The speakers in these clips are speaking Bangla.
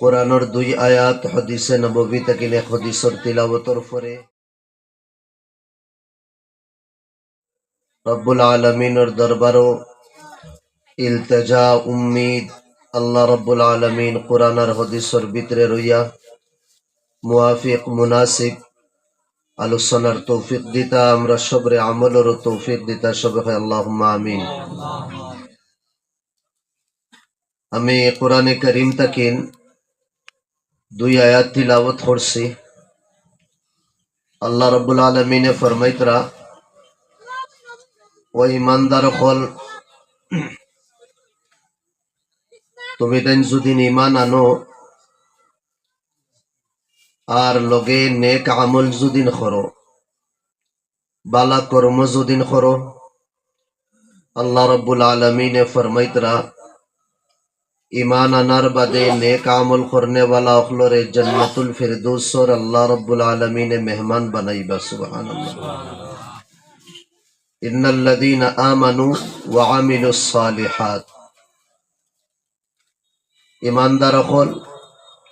কোরআনের 2 আয়াত হাদিসে নববী থেকে হাদিসের তিলাওয়াতের পরে রব্বুল আলামিনের দরবারও ইলতিজা উম্মিদ আল্লাহ রব্বুল আলামিন কোরআনের হাদিসের ভিতরে রইয়া মুওয়াফিক মুনাসিব আলোচনার তৌফিক দিতা আমরা সবরে আমলের তৌফিক দিতা সবাই আল্লাহুম্মা আমিন। আমি কোরআনে কারীম থেকে 2 আয়াত তিলাওয়াত করছি। আল্লাহ রব্বুল আলামিনে ফরমাইতরা ও ইমানদার হল তুমি তাই যদি ইমান আনো আর লগে নেক আমল যদিন করো বালা কর্ম যদিন করো আল্লাহ রব্বুল আলামিনে ফরমাইতরা ইমান আনার বাদে নেক আমল করনে वाला অখলরে জান্নাতুল ফিরদৌসর আল্লাহ রব্বুল আলামিনে মেহমান বানাইবা। সুবহানাল্লাহ। ইন্নাল্লাযীনা আমানু ওয়া আমিলুস সালিহাত, ইমানদার হল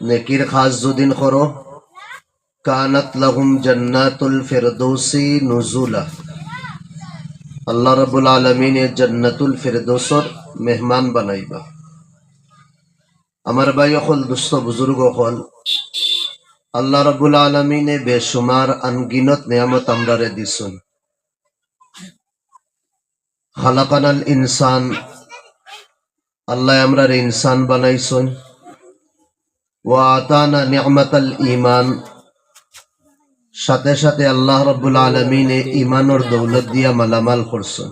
নেকির খাস যদিন করো কানাত লাহুম জান্নাতুল ফিরদৌসি নুজুলা, আল্লাহ রাব্বুল আলামিনে জান্নাতুল ফিরদৌসর মেহমান বানাইবা। আমার ভাই হল দুস্থ বুজুর্গ হল আল্লাহ রাব্বুল আলামিনে বেশুমার আনগিনত নিয়ামত আমরারে দিছুন। খালাকানাল ইনসান, আল্লাহ আমরারে ইনসান বানাইছুন। ওয়া আতানা নি'মাতাল ঈমান, সাথে সাথে আল্লাহ রাব্বুল আলামিনে ঈমানের দৌলত দিয়া মালামাল করছেন।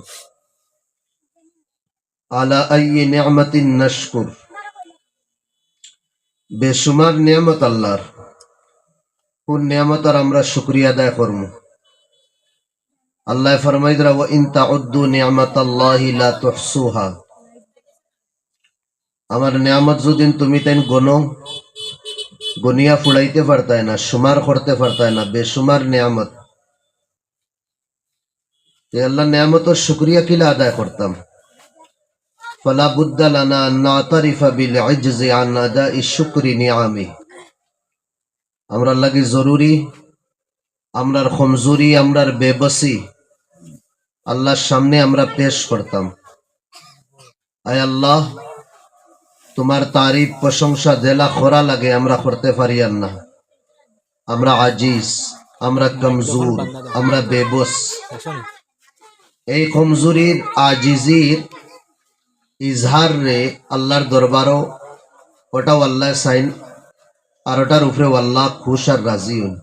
আলা আইয়ি নি'মাতিন নাশকুর, বেশুমার নিয়ামত আল্লাহর, কোন নিয়ামতের আমরা শুকরিয়া আদায় করব? আল্লাহ ফরমাইদরা ওয়া ইন তাউদ্দু নি'মাতাল্লাহি লা তুহসুহা, আমার নিয়ামত যদি তুমি তাই গনিয়া ফুড়াইতে পারতায় না, সুমার করতে পারতায় না, বেশুমার নিয়ামত। আল্লাহ নিয়ামতের শুকরিয়া কিলা আদায় করতাম? ফালা বুদ্দা লানা আন না'তারিফা বিল ইজজি আন আদাই শুকরি নিআমি, আমরা লাগি জরুরি আমরার কমজোরি আমরার বেবসি আল্লাহর সামনে আমরা পেশ করতাম। আয় আল্লাহ, তোমার তারিফ প্রশংসা জেলা খোরা লাগে আমরা করতে পারি না, আমরা আজিজ, আমরা কমজোর, আমরা বেবস। এই কমজোরির আজিজির ইজহার রে আল্লাহর দরবারও ওটাও আল্লাহ সাইন আর ওটার উপরে আল্লাহ খুশ আর রাজি হন।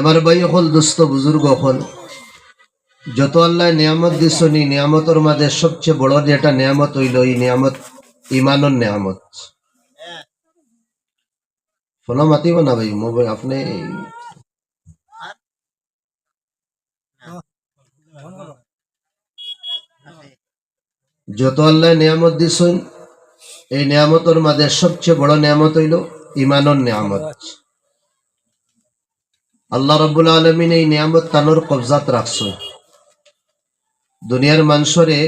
আমার ভাই হল দুস্থ বুজুর্গ হল যত আল্লাহ নিয়ামত দিছনি নিয়ামতের মাঝে সবচেয়ে বড় যেটা নিয়ামত হইল এই নিয়ামত ইমানের নিয়ামত। ফলো মাতিব না ভাই মোবাইল আপনি যত আল্লাহ নিয়ামত দিছুন এই নিয়ামতের মাঝে সবচেয়ে বড় নিয়ামত হইল ইমানের নিয়ামত। আল্লাহ রাব্বুল আলামিন এই নিয়ামত তানোর কবজাত রাখছেন। দুনিয়ার মানুষরে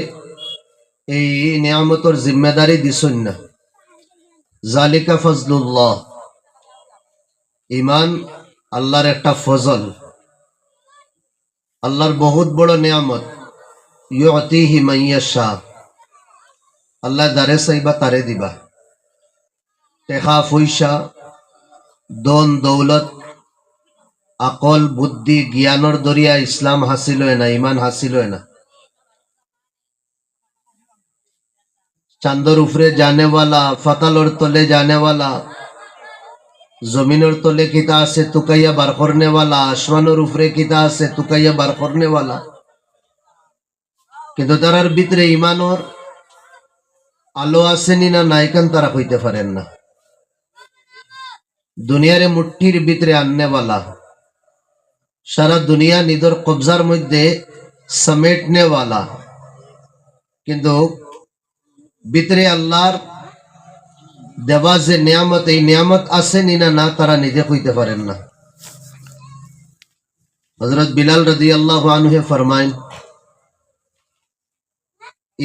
এই নিয়ামতের জিম্মেদারি দিছুন না। জালিকা ফজলুল্লাহ, ইমান আল্লাহর একটা ফজল, আল্লাহর বহুত বড় নিয়ামত। ইউতিহি মান ইয়াশা, আল্লাহ দারে চাইবা তারে দিবা। টেকা পয়সা দন দৌলত আকল বুদ্ধি জ্ঞানের দরিয়া ইসলাম হাসিল হয় না, ইমান হাসিল হয় না। চান্দর উপরে জানেওয়ালা, ফাতালর তলে জানেওয়ালা, জমিনের তলে কিতা আছে তুকাইয়া বার করনেওয়ালা, আসমানের উপরে কিতা আছে তুকাইয়া বার করনেওয়ালা, কিন্তু তারার ভিতরে ইমানর আলো আসেনি না নাইকান তারা কইতে পারেন না। দুনিয়ারে মুঠির ভিতরে আননেওয়ালা, সারা দুনিয়া নিদর কবজার মধ্যে সমেটনেওয়ালা, কিন্তু ভিতরে আল্লাহর দেওয়া যে নিয়ামত এই নিয়ামত আসেনি না না তারা নিজে কইতে পারেন না। হযরত বিলাল রাদিয়াল্লাহু আনহু ফরমায়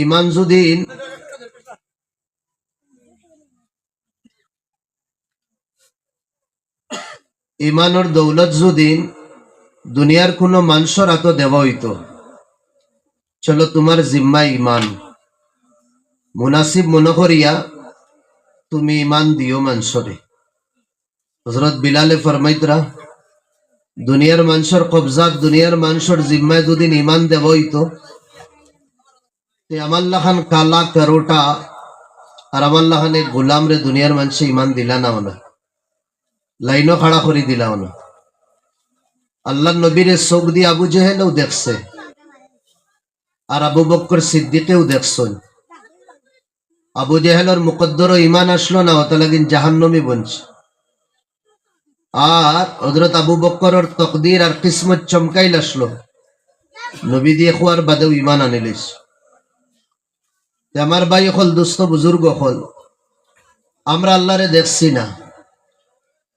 ইমান যদি ইমানের দৌলত যদি দুনিয়ার কোনো মানুষের হাত দেওয়া হইতো, চলো তোমার জিম্মা ইমান মুনাসিব মনে করিয়া তুমি ইমান দিও মানুষরে। হযরত বিলালে ফরমাইতরা, দুনিয়ার মানুষের কবজাত, দুনিয়ার মানুষের জিম্মায় দুদিন ইমান দেব হইতো, আমাল্লাহান কালা কারোটা আর আমাল্লাহান এক গোলাম রে দুনিয়ার মানুষে ইমান দিলা না, না লাইনও খাড়া করে দিলাও না। আল্লাহ নবীরে চোখ দিয়ে আবু জেহেলও দেখছে, আর আবু বকর সিদ্দিকেও দেখছেন। আবু জেহেলের মুকদ্দরও ইমান আসলো না, অত লাগিন জাহান্নমী বনছে। আর হযরত আবু বকরের তকদির আর কিসমত চমকাইল আসলো, নবী দিয়ে খোয়ার বাদেও ইমান আনিলিস। আমার ভাই হল, দুস্থ বুজুর্গ হল, আমরা আল্লাহরে দেখছি না,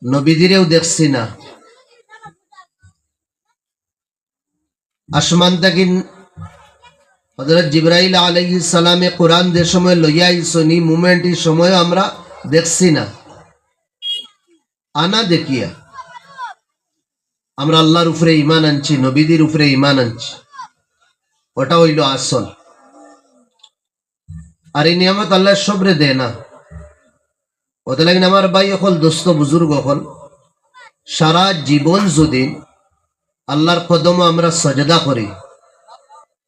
নবীদিরেও দেখছি না। আসমান থেকে হযরত জিবরাইল আলাইহিস সালামে কোরআন যে সময় লইয়া আইসনি, মুভমেন্ট এই সময় আমরা দেখছি না। আনা দেখিয়া আমরা আল্লাহর উপরে ইমান আনছি, নবীদের উপরে ইমান আনছি, ওটা হইল আসল। আর এই নিয়ামত আল্লাহ সবরে দেয় না। ওতে লাগেন আমার ভাই হল, দোস্ত বুজুর্গ হল, সারা জীবন যদি আল্লাহর কদম আমরা সজদা করি,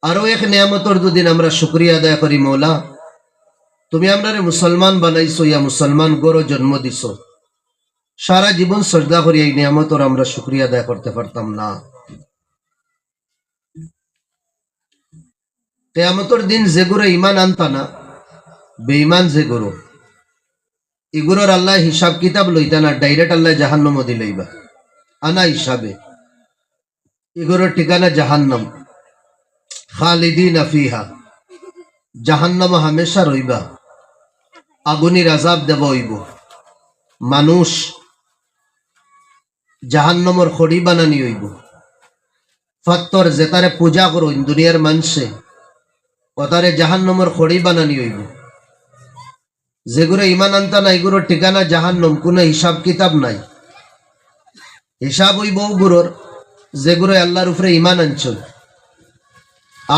আরো এক নিয়ামতর দুদিন আমরা শুকরিয়া আদায় করি, মৌলা তুমি আমরা মুসলমান বানাইছো, ইয়া মুসলমান গরো জন্ম দিছ, সারা জীবন সজদা করি এই নিয়ামতর আমরা শুকরিয়া আদায় করতে পারতাম না। কিয়ামতের দিন যে গুরু ইমান আনতা না, বেঈমান যে গুরু, এগুলোর আল্লাহ হিসাব কিতাব লইতা না, ডাইরেক্ট আল্লাহ জাহান্নামে দিলাইবা আনা হিসাবে। এগুলোর ঠিকানা জাহান্নাম, খালিদিন ফিহা, জাহান্নাম হামেশা রইবা, আগুনের আযাব দেব হইব। মানুষ জাহান্নামের খড়ি বানানি হইব। ফত্তর যেতারে পূজা করো দুনিয়ার মানুষে, ওতারে জাহান্নামের খড়ি বানানি হইব। যেগুলো ইমান আনতা না, এগুলোর ঠিকানা জাহান্নাম, কোনো হিসাব কিতাব নাই। হিসাব হইব গুরুর যেগুলো আল্লাহর উপরে ইমান আনছেন,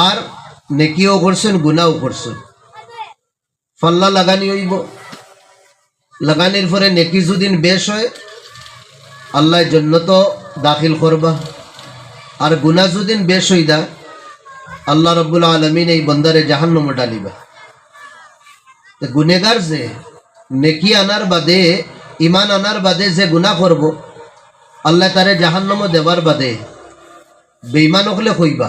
আর নেকিও করছেন, গুনাও করছেন। ফাল্লা লাগানি হইব, লাগানির পরে নেকি যদিন বেশ হয়, আল্লাহ জান্নাত দাখিল করবা। আর গুনাহ যদিন বেশ হইদা, আল্লাহ রাব্বুল আলামিন এই বান্দারে জাহান্নামে ডালিবা। গুনেগার যে নেকি আনার বাদে, ইমান আনার বাদে যে গুনাহ করব, আল্লাহ তারে জাহান্নামে দেবার বাদে বেঈমান হলে কইবা,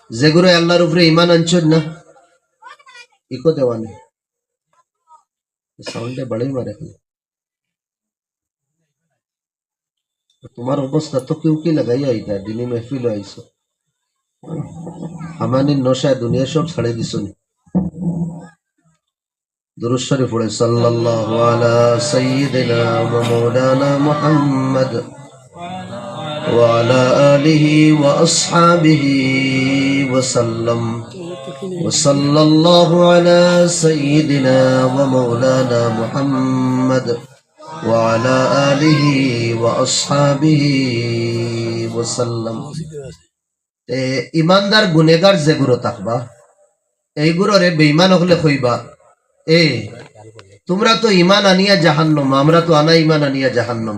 যেগুলো আল্লাহর উপরে ইমান আনছেন না, ইকো দেওয়া নেই, সাউন্ডে বাড়াই মারে। তোমার অবস্থা তো কেউ কি লাগাইয়া আইতা, দিনী মেহফিল আইসো, আমানির নশায় দুনিয়া সব ছাড়ে দিছনি। দুরূদ শরীফ পড়ে, সাল্লাল্লাহু আলা সাইয়্যিদিনা ওয়া মাওলানা মুহাম্মদ ওয়া আলা আলিহি ওয়া আসহাবিহি ওয়া সাল্লাম। ওয়া সাল্লাল্লাহু আলা সাইয়্যিদিনা ওয়া মাওলানা মুহাম্মদ ওয়া আলা আলিহি ওয়া আসহাবিহি ওয়া সাল্লাম। ইমানদার গুনেগার যেগুলো থাকবা, এইগুলোরে বেঈমান হলে কইবা, তোমরা তো ইমান আনিয়া জাহান্নাম, আমরা তো আনা ইমান আনিয়া জাহান্নাম,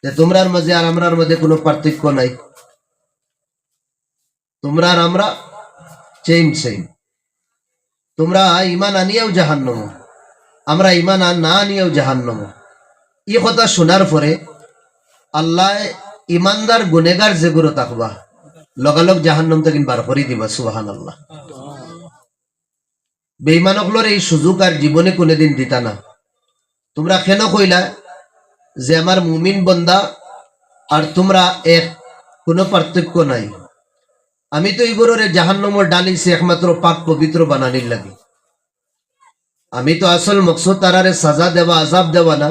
তোমরার মাঝে আর আমরার মধ্যে কোনো পার্থক্য নাই, তোমরা আর আমরা সেম সেম। তোমরা ইমান আনিয়াও জাহান্নাম, আমরা ইমান না আনিয়াও জাহান্নাম। এই কথা শোনার পরে আল্লাহ ইমানদার গুনেগার যেগুলো থাকবা, লগালগ জাহান্নাম থেকে বার করে দিবা। সুবহানাল্লাহ। বেঈমানগুলোর এই সুযোগ আর জীবনে কোনোদিন দিতা না। তোমরা কেন কইলা যে আমার মুমিন বন্দা আর তোমরা এক, কোনো পার্থক্য নাই? আমি তো এইগুলোরে জাহান্নামে ডালিছি একমাত্র পাক পবিত্র বানানির লাগে। আমি তো আসল মকসদ তারারে সাজা দেওয়া, আযাব দেওয়া না।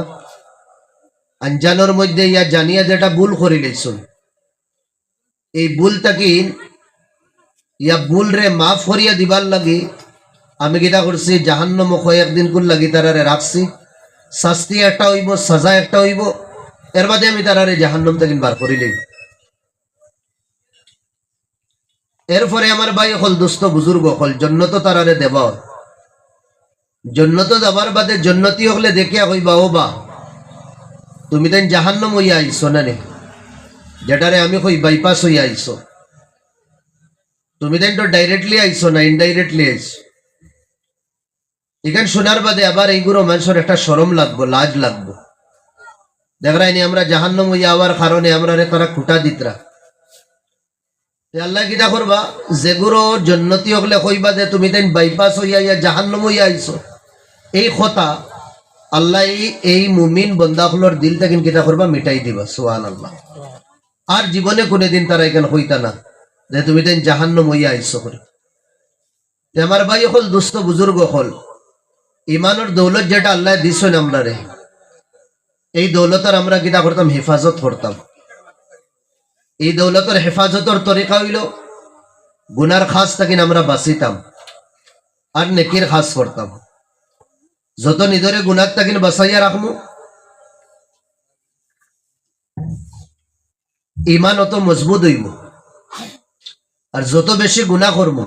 আনজানোর মধ্যে ইয়া জানিয়া যেটা ভুল করি লইছুন, এই ভুলটাকে ইয়া ভুল রে মাফ করিয়া দিবার লাগে আমি কিটা করছি, জাহান্নামে কয়েকদিন কোন লাগি তারারে রাখছি। শাস্তি একটা হইব, সাজা একটা হইব, এর বাদে আমি তারারে জাহান্নাম থেকে বার করিলি। এরপরে আমার ভাই হল দুস্থ বুজুর্গ হল জন্নত তারারে দেব, জন্নত যাবার বাদে জন্নতি হলে দেখিয়া কইবা ও বা তুমি তাই জাহান্নাম হইয়া আইছো না নে, যেটারে আমি কই বাইপাস হইয়া আইছো, তুমি তাই তো ডাইরেক্টলি আইছো না ইনডাইরেক্টলি আইছো। এখানে শোনার বাদে আবার এইগুলো মানুষের একটা শরম লাগবো, লাজ লাগবো। দেখরাইনি আমরা জাহান্নাম হইয়া আওয়ার কারণে আমরা তারা খুঁটা দিতরা। আল্লাহ কিতা করবা, যেগুলো জন্নতি হলে কইবা যে তুমি তাই বাইপাস হইয়া ইয়া জাহান্নাম হইয়া আইছো, এই কথা আল্লাহ এই মুমিন বন্দাগুলোর দিল থেকে কিতা করবা মিটাই দিবা। সুবহানাল্লাহ। আর জীবনে কোনোদিন তারা এখানে হইতা না যে তুমি তাই জাহান্নাম হইয়া আইছো করে। আমার ভাই হল দুস্থ বুজুর্গ হল, ইমানের দৌলত যেটা আল্লাহ দিছেন আমরা রে, এই দৌলতের আমরা কিতা করতাম, হেফাজত করতাম। এই দৌলতের হেফাজতের তরিকা হইল গুনার খাস থাকি আমরা বাঁচিতাম আর নেকির খাস করতাম। যত নিজরে গুনার তাকিন বাঁচাইয়া রাখবো, ইমান অত মজবুত হইব। আর যত বেশি গুনাহ করবো,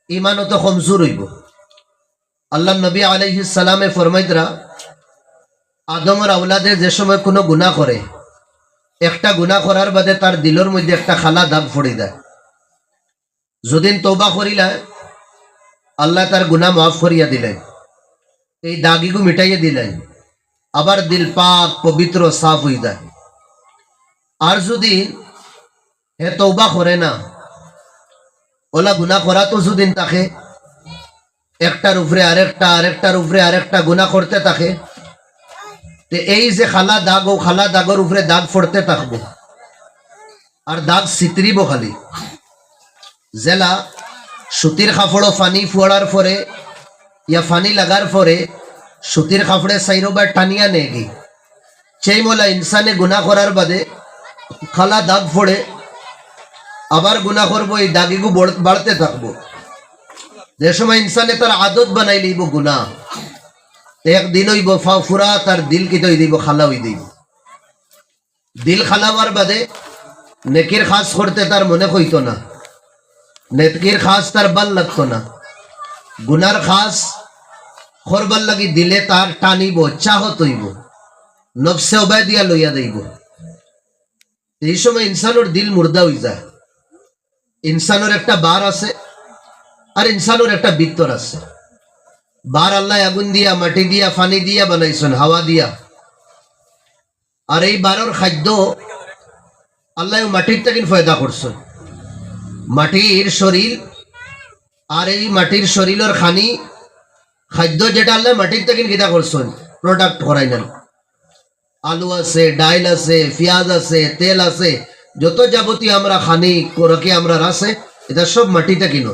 ইমান অত কমজোর হইব। আল্লাহ নবী আলাইহিস সালামে ফরমাইতরা, আদমের আওলাদে যে সময় কোনো গুনাহ করে, একটা গুনাহ করার বাদে তার দিলের মধ্যে একটা খালা দাগ পড়ে যায়। যদিন তওবা করিলা আল্লাহ তার গুনাহ মাফ করিয়া দিলেন, এই দাগিগু মিটাইয়া দিলেন, আবার দিল পাক পবিত্র সাফ হয়ে যায়। আর যদি হে তওবা করে না, ওলা গুনাহ করা তো যদিন তাকে একটার উপরে আরেকটা, আরেকটার উপরে আরেকটা গুনাহ করতে থাকে, তো এই যে খালা দাগ, ও খালা দাগের উপরে দাগ পড়তে থাকবো আর দাগ সিতরিব খালি। জেলা সুতির কাপড় ফানি ফুয়ার পরে ইয়া ফানি লাগার পরে সুতির কাপড়ে সাইরোবার টানিয়া নেগি, সেই মোলা ইনসানে গুনাহ করার বাদে খালা দাগ পড়ে আবার গুনাহ করবো, এই দাগিগু বাড়তে থাকবো। যে সময় ইনসানে তার আদত বানাই লইব গুনাহ, একদিন হইব ফুরা তার দিল কি তৈ দিব, খালা হই দিব। দিল খালাবার বাদে নেকির খাস করতে তার মনে হইতো না, নেকির খাস তার ভাল লাগতো না, গুনার খাস করবার লাগি দিলে তার টানিব, চাহত হইব, নফসে ওবাই দিয়া লইয়া দেব। এই সময় ইনসানোর দিল মুর্দা হয়ে যায়। ইনসানোর একটা বার আছে আর ইনসানোর একটা ভিতর আছে। বার আল্লাহ আগুন দিয়া, মাটি দিয়া, ফানি দিয়া বানাইছেন, হাওয়া দিয়া। আর এই বারের খাদ্য আল্লাহ মাটির তাকিন ফয়দা করছেন। মাটির শরীর আর এই মাটির শরীরের খানি খাদ্য যেটা আল্লাহ মাটির তাকিন কিতা করছেন, প্রোডাক্ট করাই নেন। আলু আছে, ডাইল আছে, পেঁয়াজ আছে, তেল আছে, যত যাবতীয় আমরা খানি কোরকে আমরা আছে, এটা সব মাটিতে কিনো।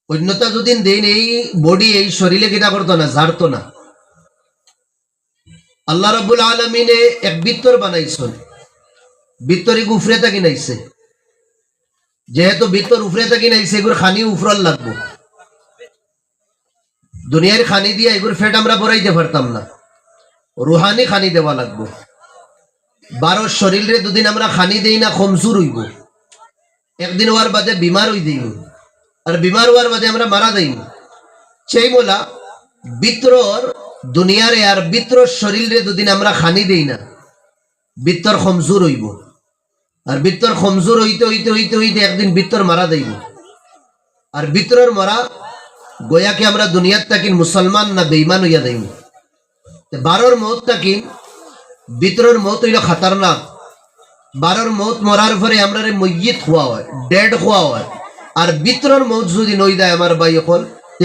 অন্যতা যদি দিন এই বডি এই শরীরে কিতা করতো না, ঝাড়তো না। আল্লাহ রাব্বুল আলামিনে এক বিত্তর বানাইছেন, বিত্তরি উফরে থাকি নাইছে। যেহেতু বিত্তর উফরে থাকি নাইছে, এগুলো খানি উফরল লাগবো। দুনিয়ার খানি দিয়া এগুলো ফেট আমরা বড়াইতে পারতাম না, রুহানি খানি দেওয়া লাগবো। 12 শরীরে দুদিন আমরা খানি দেই না, কমজোর হইব। একদিন হওয়ার বাদে বিমার হই দেই, আর বিমার হওয়ার বাদে আমরা মারা দেই। সেই মোলা বিত্রর দুনিয়ারে আর বিত্রর শরীরে দুদিন আমরা খানি দেই না, বিত্তর কমজোর হইব। আর বিত্তর কমজোর হইতে হইতে হইতে হইতে একদিন বিত্তর মারা দেইব। আর বিত্রর মরা গোয়াকে আমরা দুনিয়ার তাকিন মুসলমান না বেঈমান হইয়া দেইব। 12 মৌত তাকিন বিত্রর মৌত হইল খাতারনাক। 12 মৌত মরার পরে আমরা মইয়িত হওয়া হয়, ডেড হওয়া হয়। আর বিত্রর মৌত যদি নই দেয় আমার ভাই হল,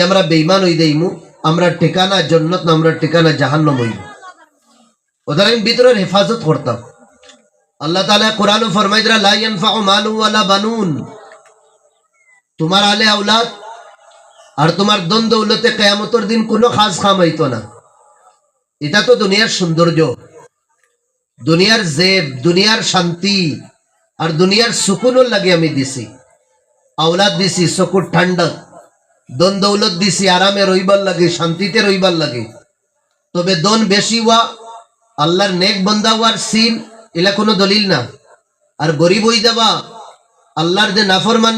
আমরা বেঈমান হই দেইমু, আমরা ঠিকানা জান্নাত না, আমরা ঠিকানা জাহান্নাম হইব। ওদের বিত্রর হেফাজত করতাম। আল্লাহ তাআলা কোরআনে ফরমাইদরা, লা ইয়ানফাউ মালু ওয়ালা বানুন, তোমার আলে আওলাদ আর তোমার দন দৌলতে কিয়ামতের দিন কোনো খাস কাম হইতো না। এটা তো দুনিয়ার সৌন্দর্য, দুনিয়ার জেব, দুনিয়ার শান্তি আর দুনিয়ার সুকুনের লাগে আমি দিছি। আওলাদ দিছি চকুর ঠান্ডক, দন দৌলত দিছি আরামে রইবার লাগে, শান্তিতে রইবার লাগে। তবে দন বেশি হওয়া আল্লাহর নেক বন্দা হওয়ার সিন এলা কোনো দলিল না। আর গরিব হই যাবা আল্লাহর যে নাফরমান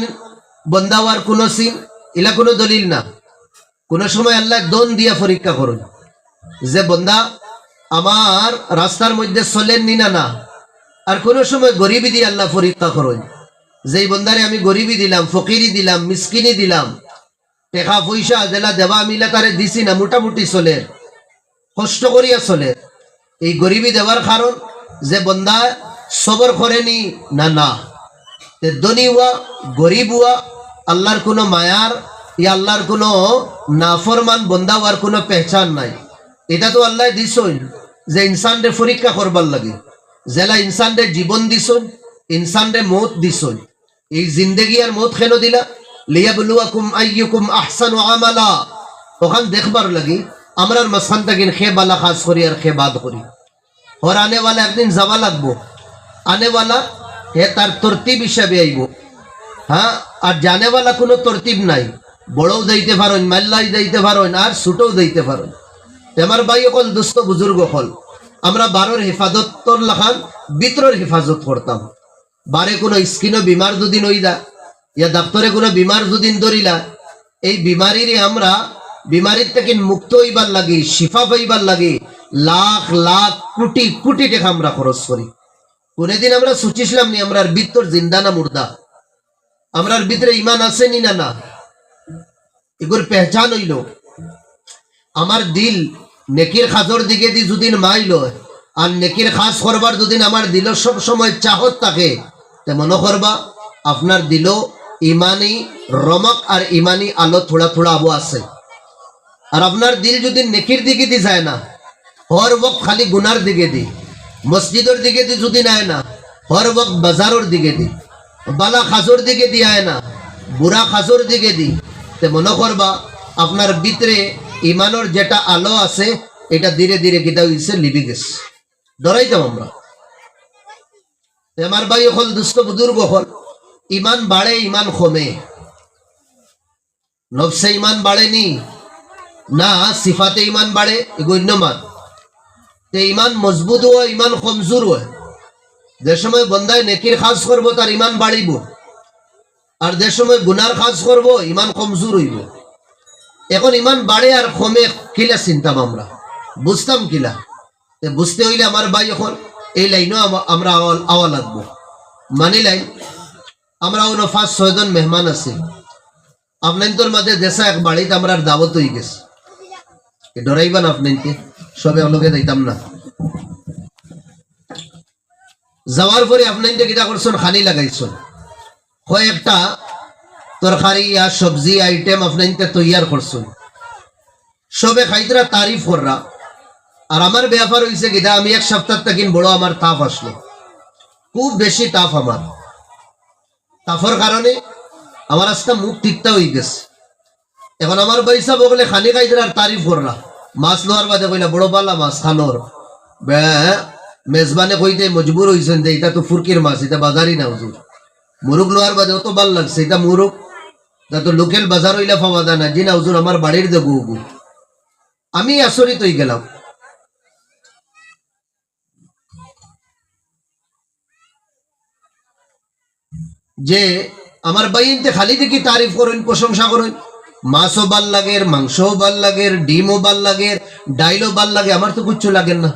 বন্দা হওয়ার কোনো সিন এলা কোনো দলিল না। কোন সময় আল্লাহ দন দিয়া পরীক্ষা করুন যে বন্দা আমার রাস্তার মধ্যে চলেননি না। আর কোন সময় গরিবই দিয়ে আল্লাহ পরীক্ষা করুন যেই বন্দারে আমি গরিবই দিলাম, ফকিরি দিলাম, মিসকিনি দিলাম, টেকা পয়সা জেলা দেবা মিলা তারে দিছি না, মোটামুটি চলে, কষ্ট করিয়া চলে। এই গরিবি দেওয়ার কারণ যে বন্দা সবর করেনি না ধনী হুয়া গরিব হুয়া আল্লাহর কোনো মায়ার আল্লাহর কোনো নাফরমান বন্দা হওয়ার কোনো পেহচান নাই। এটা তো আল্লাহ দিছই যে ইনসানরে পরীক্ষা করবার লাগে, জেলা ইনসানরে জীবন দিছই, ইনসানরে মৌত দিছই। এই জিন্দেগি আর মৌত কেন দিলা? লিয়াবলুয়াকুম আইয়ুকুম আহসানু আমালা। ওখান দেখবার লাগি আমরার মাঝখান থাকেন খে বালা খাস করি আর খে বাদ করি। ওর আনেওয়ালা একদিন যাওয়া লাগবো, আনেওয়ালা হে তার তরতিব হিসাবে আইব। হ্যাঁ, আর জানেওয়ালা কোনো তরতিব নাই। বড়ও যাইতে পারেন, মাল্লাই যাইতে পারেন, আর ছোটও যাইতে পারেন। আমার ভাই অকল দুস্থ বুজুর্গ হল আমরা বারোর হেফাজতর লাখান বিতরের হেফাজত করতাম। বারে কোনো স্কিনও বিমার দুদিন হইলা ইয়া ডাক্তরে কোনো বিমার দুদিন ধরিলা, এই বিমারির আমরা বিমারির থেকে মুক্ত হইবার লাগি, শিফা পাইবার লাগি লাখ লাখ কোটি কোটি টাকা আমরা খরচ করি। কোনদিন আমরা সুচিছিলাম নি আমরার ভিতর জিন্দা না মুর্দা, আমরার ভিতরে ইমান আছে নি না? এগুলোর পেহচান হইল আমার দিল নেকির খাজর দিকে দি যদিন মাইল আর নেকির খাস করবার যদিন আমার দিল সব সময় চাহত থাকে, তে মনে করবা আপনার দিল ইমানি রমক আর ইমানি আলো থোড়া থোড়া আবু আছে। আর আপনার দিল যদি নেকির দিকে দি যায় না, হর বক্ত খালি গুনার দিকে দি, মসজিদের দিকে দি যদি নাই না, হর বক্ত বাজারের দিকে দি, বালা খাজর দিকে দি আয় না, বুড়া খাজর দিকে দি, তে মনে করবা আপনার ভিতরে ইমানের যেটা আলো আছে এটা ধীরে ধীরে গীতা হইছে লিবি গেছে। ডরাইতাম আমরা। আমার ভাই হল দুস্থ বুজুর্গ হল ইমান বাড়ে ইমান কমে, নফসে ইমান বাড়েনি না, সিফাতে ইমান বাড়ে গণ্যমান। ইমান মজবুত হয়, ইমান কমজোর হয়। যে সময় বন্দায় নেকির খাস করবো তার ইমান বাড়িব, আর যে সময় গুনার খাস করবো ইমান কমজোর হইব। এখন ইমান বাড়ে আর কমে কিলা চিন্তাম আমরা, বুঝতাম কিলা? বুঝতে হইলে আমার ভাই এখন এই লাইনও আমরা আওয়া লাগবো। মানি লাইন আমরা অন্য 5-6 জন মেহমান আছি আপনার মাঝে দেশা এক বাড়িতে আমরা দাওয়াত হয়ে গেছে। ডরাইবান আপনাকে সবে অলগে যাইতাম না। যাওয়ার পরে আপনাকে কিটা করছেন, খানি লাগাইছেন, কয়েকটা তরকারি আর সবজি আইটেম আপনাকে তৈয়ার করছেন, সবে খাইতরা তারিফ কররা। আর আমার ব্যাপার হয়েছে কিটা, আমি এক সপ্তাহ থেকে বড় আমার তাপ আসলো, খুব বেশি তাপ। আমার তাপর কারণে আমার আজকে মুখ তিক্তা হয়ে গেছে। এখন আমার পয়সা বগলে খানি খাইতে আর তারিফ করলা, মাছ লোয়ার বাদে কইলা বড় পাল্লা মাছ খানোর মেজবানে কইতে মজবুর হয়েছেন যে এটা তো ফুরকির মাছ, এটা বাজারই না হুজুর। মুরুগ লোয়ার বাদে অত ভাল লাগছে, এটা মুরুগ তা তো লোকেল বাজার হইলা পাওয়া যায় না। জি না হুজুর, আমার বাড়ির দে গু। আমি আচরিত হয়ে গেলাম। যে আমার বাইনতে খালি দেখি তারিফ করেন, প্রশংসা করেন, মাছও ভাল লাগে, মাংসও ভাল লাগে, ডিমও ভাল লাগে, ডাইলও ভাল লাগে, আমার তো কিচ্ছু লাগেন না।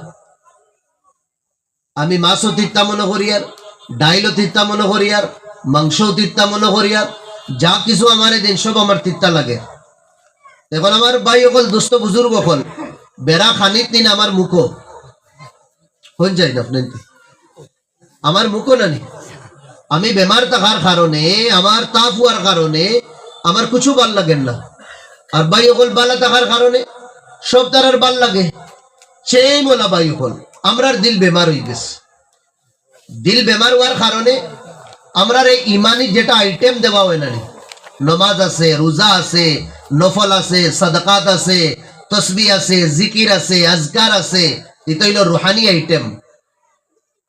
আমি মাছও তিত্তা মনে করি আর ডাইলও তিত্তা মনে করি আর মাংসও তিত্তা মনে করি আর যা কিছু আমার দিন সব আমার তিত্তা লাগে। এখন আমার ভাই অকল দুস্থ বুজুর্গ অকল বেড়া খানিত নিন আমার মুখো হন যায় না আপনার আমার মুখো নানি। আমি বেমার থাকার কারণে, আমার তাপ হওয়ার কারণে আমার কিছু ভাল লাগেন না। আর ভাই অকল বালা থাকার কারণে সব তার ভাল লাগে। সেই মোলা ভাই অকল আমরার দিল বেমার হয়ে গেছে। দিল বেমার হওয়ার কারণে আমরার এই ইমানি যেটা আইটেম দেওয়া হয় না, নমাজ আছে, রোজা আছে, নফল আছে, সাদাকাত আছে, তসবিহ আছে, জিকির আছে, আজকার আছে, এটা হইল রুহানি আইটেম।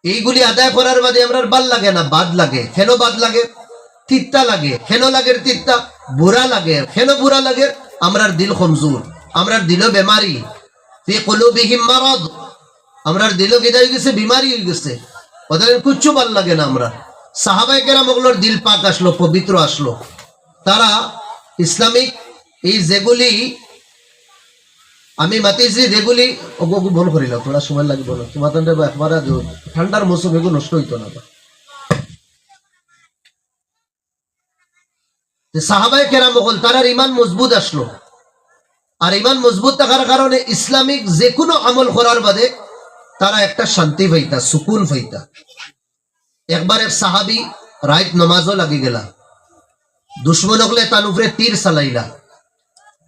এইগুলি আদায় করার বাদে আমরা ভাল লাগে না, বাদ লাগে। কেন বাদ লাগে? তিত্তা লাগে। কেন লাগে তিত্তা? বুড়া লাগে। কেন বুড়া লাগে? আমরার দিল কমজোর, আমরার দিল বেমারি। ফি কুলুবিহিম মারাদ, আমরার দিলও কেদা হয়ে গেছে, বিমারি হয়ে গেছে, ওদের কিচ্ছু ভাল লাগে না। আমরা সাহাবায়ে কেরাম ওগুলোর দিল পাক আসলো, পবিত্র আসলো। তারা ইসলামিক এই যেগুলি আমি মাতিছি যেগুলি ওগো বল করিলাম, থোড়া সময় লাগবে না তোমার একবার ঠান্ডার মৌসুম এগুলো নষ্ট হইতো না। সাহাবায়ে কেরাম বল তারার ইমান মজবুত আসলো, আর ইমান মজবুত থাকার কারণে ইসলামিক যে কোনো আমল করার বাদে তারা একটা শান্তি পাইতা, সুকুন পাইতা। একবার এক সাহাবি রাত নমাজও লাগি গেলা, দুশ্মন হলে তার উপরে তীর চালাইলা,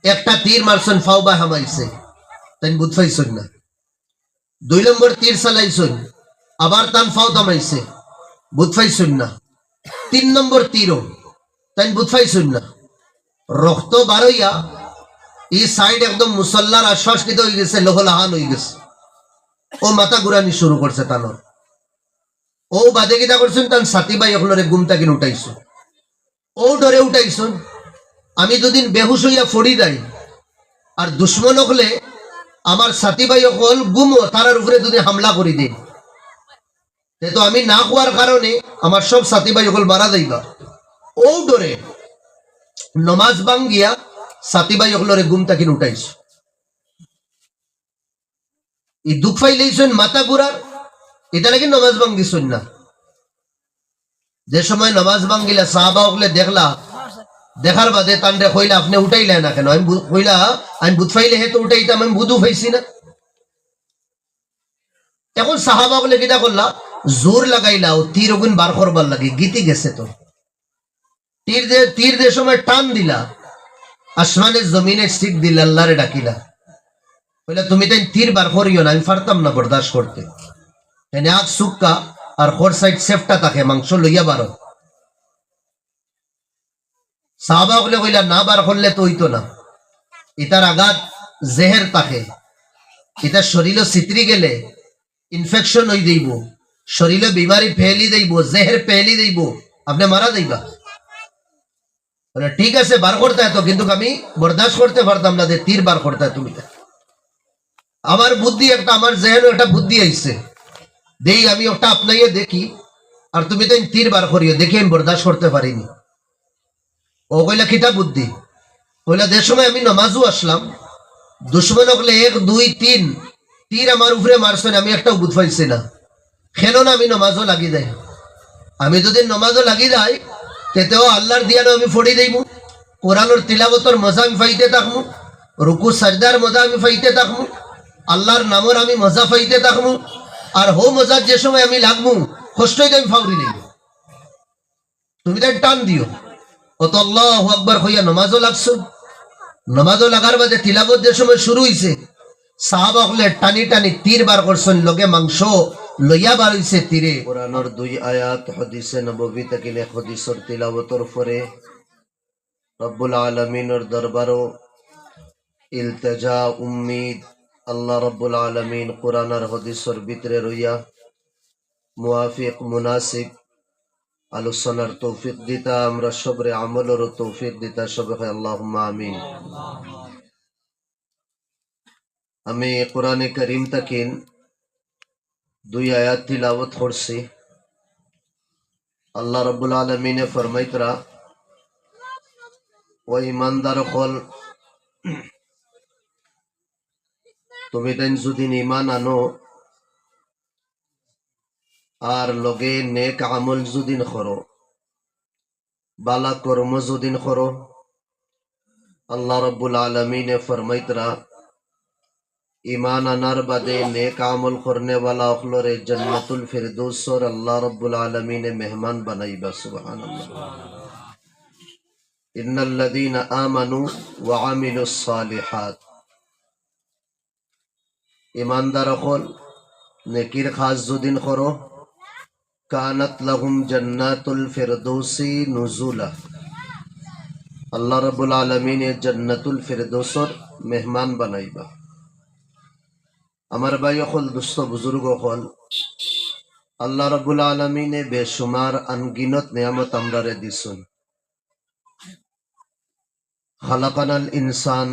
একটা তীর মারছেন ফাও বা হামাইছে, তাই বুঝ পাইছেন না। 2 নম্বর তীর চালাইছেন, আবার তান ফাও থামাইছে, বুঝ পাইছেন না। 3 নম্বর তীরও তাই বুঝ পাইছেন না। রক্ত বারইয়া এই সাইড একদম মুসল্লার আশ্বাসিত হয়ে গেছে, লোহলাহান হয়ে গেছে। ও মাথা ঘুরানি শুরু করছে টানোর। ও বাদে কিতা করছেন, তার সাথী ভাই ওগুলোরে গুমটা কিনে উঠাইছো, ও ডরে উঠাইছুন। আমি দুদিন বেহুশ হইয়া ফড়ি যাই, আর দুশ্মন হলে আমার সাথী ভাই অকল গুমো তারার উপরে দুদিন হামলা করি দিই, তো আমি না হওয়ার কারণে আমার সব সাথী ভাই অকল মারা যাইবা। ও ডরে নমাজ ভাঙ্গিয়া সাথী ভাই অকলরে গুমটা কিনে উঠাইছো। এই দুঃখ পাইলেইছেন মাথা ঘুরার, এটা নাকি নমাজ ভাঙ্গিছেন না। যে সময় নমাজ ভাঙ্গিলা সাহাবা হকলে দেখলা, দেখার বাদে তান্ডে কইলা আপনি উঠাইলে না কেন? আমি কইলা আমি বুধ পাইলে হে তো উঠাইতাম, আমি বুধু পাইছি না। এখন সাহাবা বলে কিটা করলা, জোর লাগাইলা ও তীর ওগুন বার করবার লাগে, গীতি গেছে তো। তীর দে সময় টান দিলা, আসমানের জমিনে শিখ দিলা, আল্লাহরে ডাকিলা, কইলা তুমি তাই তীর বার করিও না, আমি পারতাম না বরদাস্ত করতে। এনে আগ সুক্কা আর খোর সাইড সেফটা থাকে, মাংস লইয়া বারো। সাহাবা বলে কইলা না বার করলে তো হইতো না, ইতার আঘাত জেহের থাকে, ইতার শরীরে চিত্রি গেলে ইনফেকশন হয়ে যাইব, শরীরে বিমারি ফেলি দেব, জেহের ফেলি দেব, আপনি মারা যাইবা। ঠিক আছে বার করতে হতো, কিন্তু আমি বরদাস্ত করতে পারতাম না যে তীর বার করতে হয় তুমি। আমার বুদ্ধি একটা, আমার জেহের একটা বুদ্ধি আইছে, দেই আমি ওটা আপনাইয়ে দেখি, আর তুমি তো তীর বার করিও, দেখি আমি বরদাস্ত করতে পারিনি। ও কইলা কিতা বুদ্ধি? কইলা যে সময় আমি নমাজও আসলাম, দুশ্মন হকলে 1 2 3 তীর আমার উপরে মারছেন, আমি একটা বুঝ পাইছি না, কেন না আমি নমাজও লাগি যাই। আমি যদি নমাজও লাগি যাই, তেতেও আল্লাহর দিয়ানো আমি ফড়ি দেইব, কোরআনের তিলাবতর মজা আমি পাইতে থাকবো, রুকু সাজদার মজা আমি পাইতে থাকবো, আল্লাহর নামর আমি মজা পাইতে থাকবো, আর হো মজার যে সময় আমি লাগবো কষ্টই আমি ফাউরি নেই। তুমি তাই টান দিও, অত আল্লাহু আকবার হইয়া নমাজও লাগছো। নমাজও লাগার বাদে তিলাবত যে সময় শুরু হইছে, সাহাবা হলে টানি টানি তীর বার করছেন, লগে মাংস লইয়া বার হইছে তীরে। কোরআনের 2 আয়াত হাদিসে নববী থেকে হাদিসের তিলাবতর পরে রব্বুল আলামিনের দরবারও ইলতিজা উম্মিদ, আল্লাহ রব্বুল আলামিন কোরআন আর হাদিসের ভিতরে রইয়া মুওয়াফিক মুনাসিব আলোচনার তৌফিক দিতা, আমরা সবরে আমলেরও তৌফিক দিতা, সবে আল্লাহুম্মা আমিন। আমি কোরআনে কারীম তাকিন 2 আয়াত তিলাওয়াত করছি। আল্লাহ রাব্বুল আলামিনে ফরমাইতরা, ও ঈমানদার হল, তুমি তাই যদি ঈমান আনো আর লগে নেক আমল যদি করো, বালা কর্ম যদি করো, আল্লাহ রাব্বুল আলামিনে ফরমাইতরা ईमान अनार बादे नेक आमल करने वाला अखलोरे जन्नतुल फिरदौस और अल्लाह रब्बुल आलमीन ने मेहमान बनाई बा। सुभान अल्लाह। इन्नल लदीना आमनु व आमिलुस सालिहात, ईमानदार अखल नेकीर खास जुदिन करो, कानत लहुम जन्नतुल फिरदौसी नुजुला, अल्लाह रब्बुल आलमीन ने जन्नतुल फिरदौस और मेहमान बनाई बा। আমার ভাই অকল, দুস্থ বুজুর্গ অকল, আল্লাহ রাব্বুল আলামিনে বেশুমার আনগিনত নিয়ামত আমরারে দিছুন। খালাকানাল ইনসান,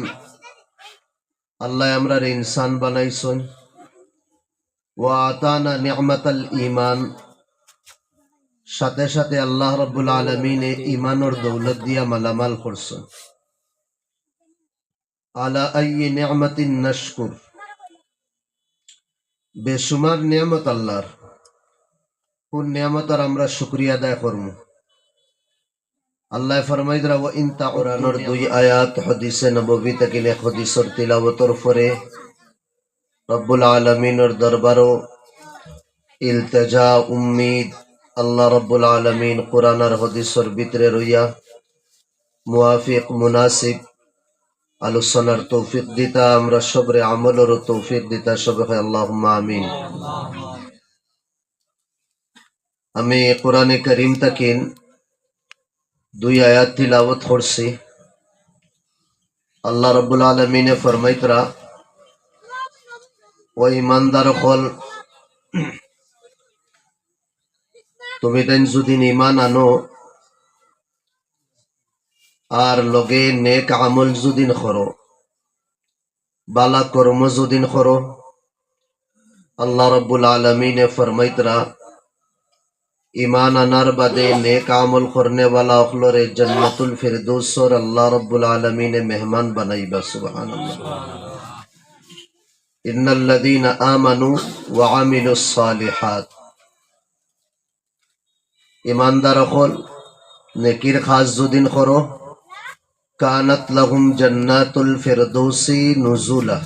আল্লাহ আমরারে ইনসান বানাইছুন। ওয়া আতানা নি'মাতাল ঈমান, সাথে সাথে আল্লাহ রাব্বুল আলামিন ঈমানের দৌলত দিয়া মালামাল করছেন। আলা আইয়ি নি'মাতিন নাশকুর, বেশুমার নিয়ামত আল্লাহর, কোন নিয়ামতের আমরা শুকরিয়া আদায় করব? আল্লাহ ফরমাইদরা ওয়া ইন তা'উরানোর 2 আয়াত হাদিসে নববী থেকে হাদিসের তিলাওয়াতের পরে রব্বুল আলামিনের দরবারও ইলতিজা উম্মিদ আল্লাহ রব্বুল আলামিন কোরআন আর হাদিসের ভিতরে রইয়া মুওয়াফিক মুনাসিব আলোচনার তৌফিক দিতা, আমরা সবরে আমলের তৌফিক দিতা, সবাই আল্লাহুম্মা আমিন। আমি কোরআনে কারীম থেকে 2 আয়াত তিলাওয়াত করছি। আল্লাহ রাব্বুল আলামিনে ফরমাইতরা, ও ঈমানদার হল, তুমি তাই যদি ঈমান আনো আর লগে নেক আমল যদি করো, বালা কর্ম যদি করো, আল্লাহ রাব্বুল আলামিনে ফরমাইতরা ঈমান আনার বাদে নেক আমল করনে वाला অখলরে জান্নাতুল ফিরদৌসর আল্লাহ রাব্বুল আলামিনে মেহমান বানাইবা। সুবহানাল্লাহ। ইন্নাল্লাযীনা আমানু ওয়া আমিলুস সালিহাত, ঈমানদার হল নেকির কাজ যদি করো, কানাত লাহুম জান্নাতুল ফিরদৌসি নুজুলা,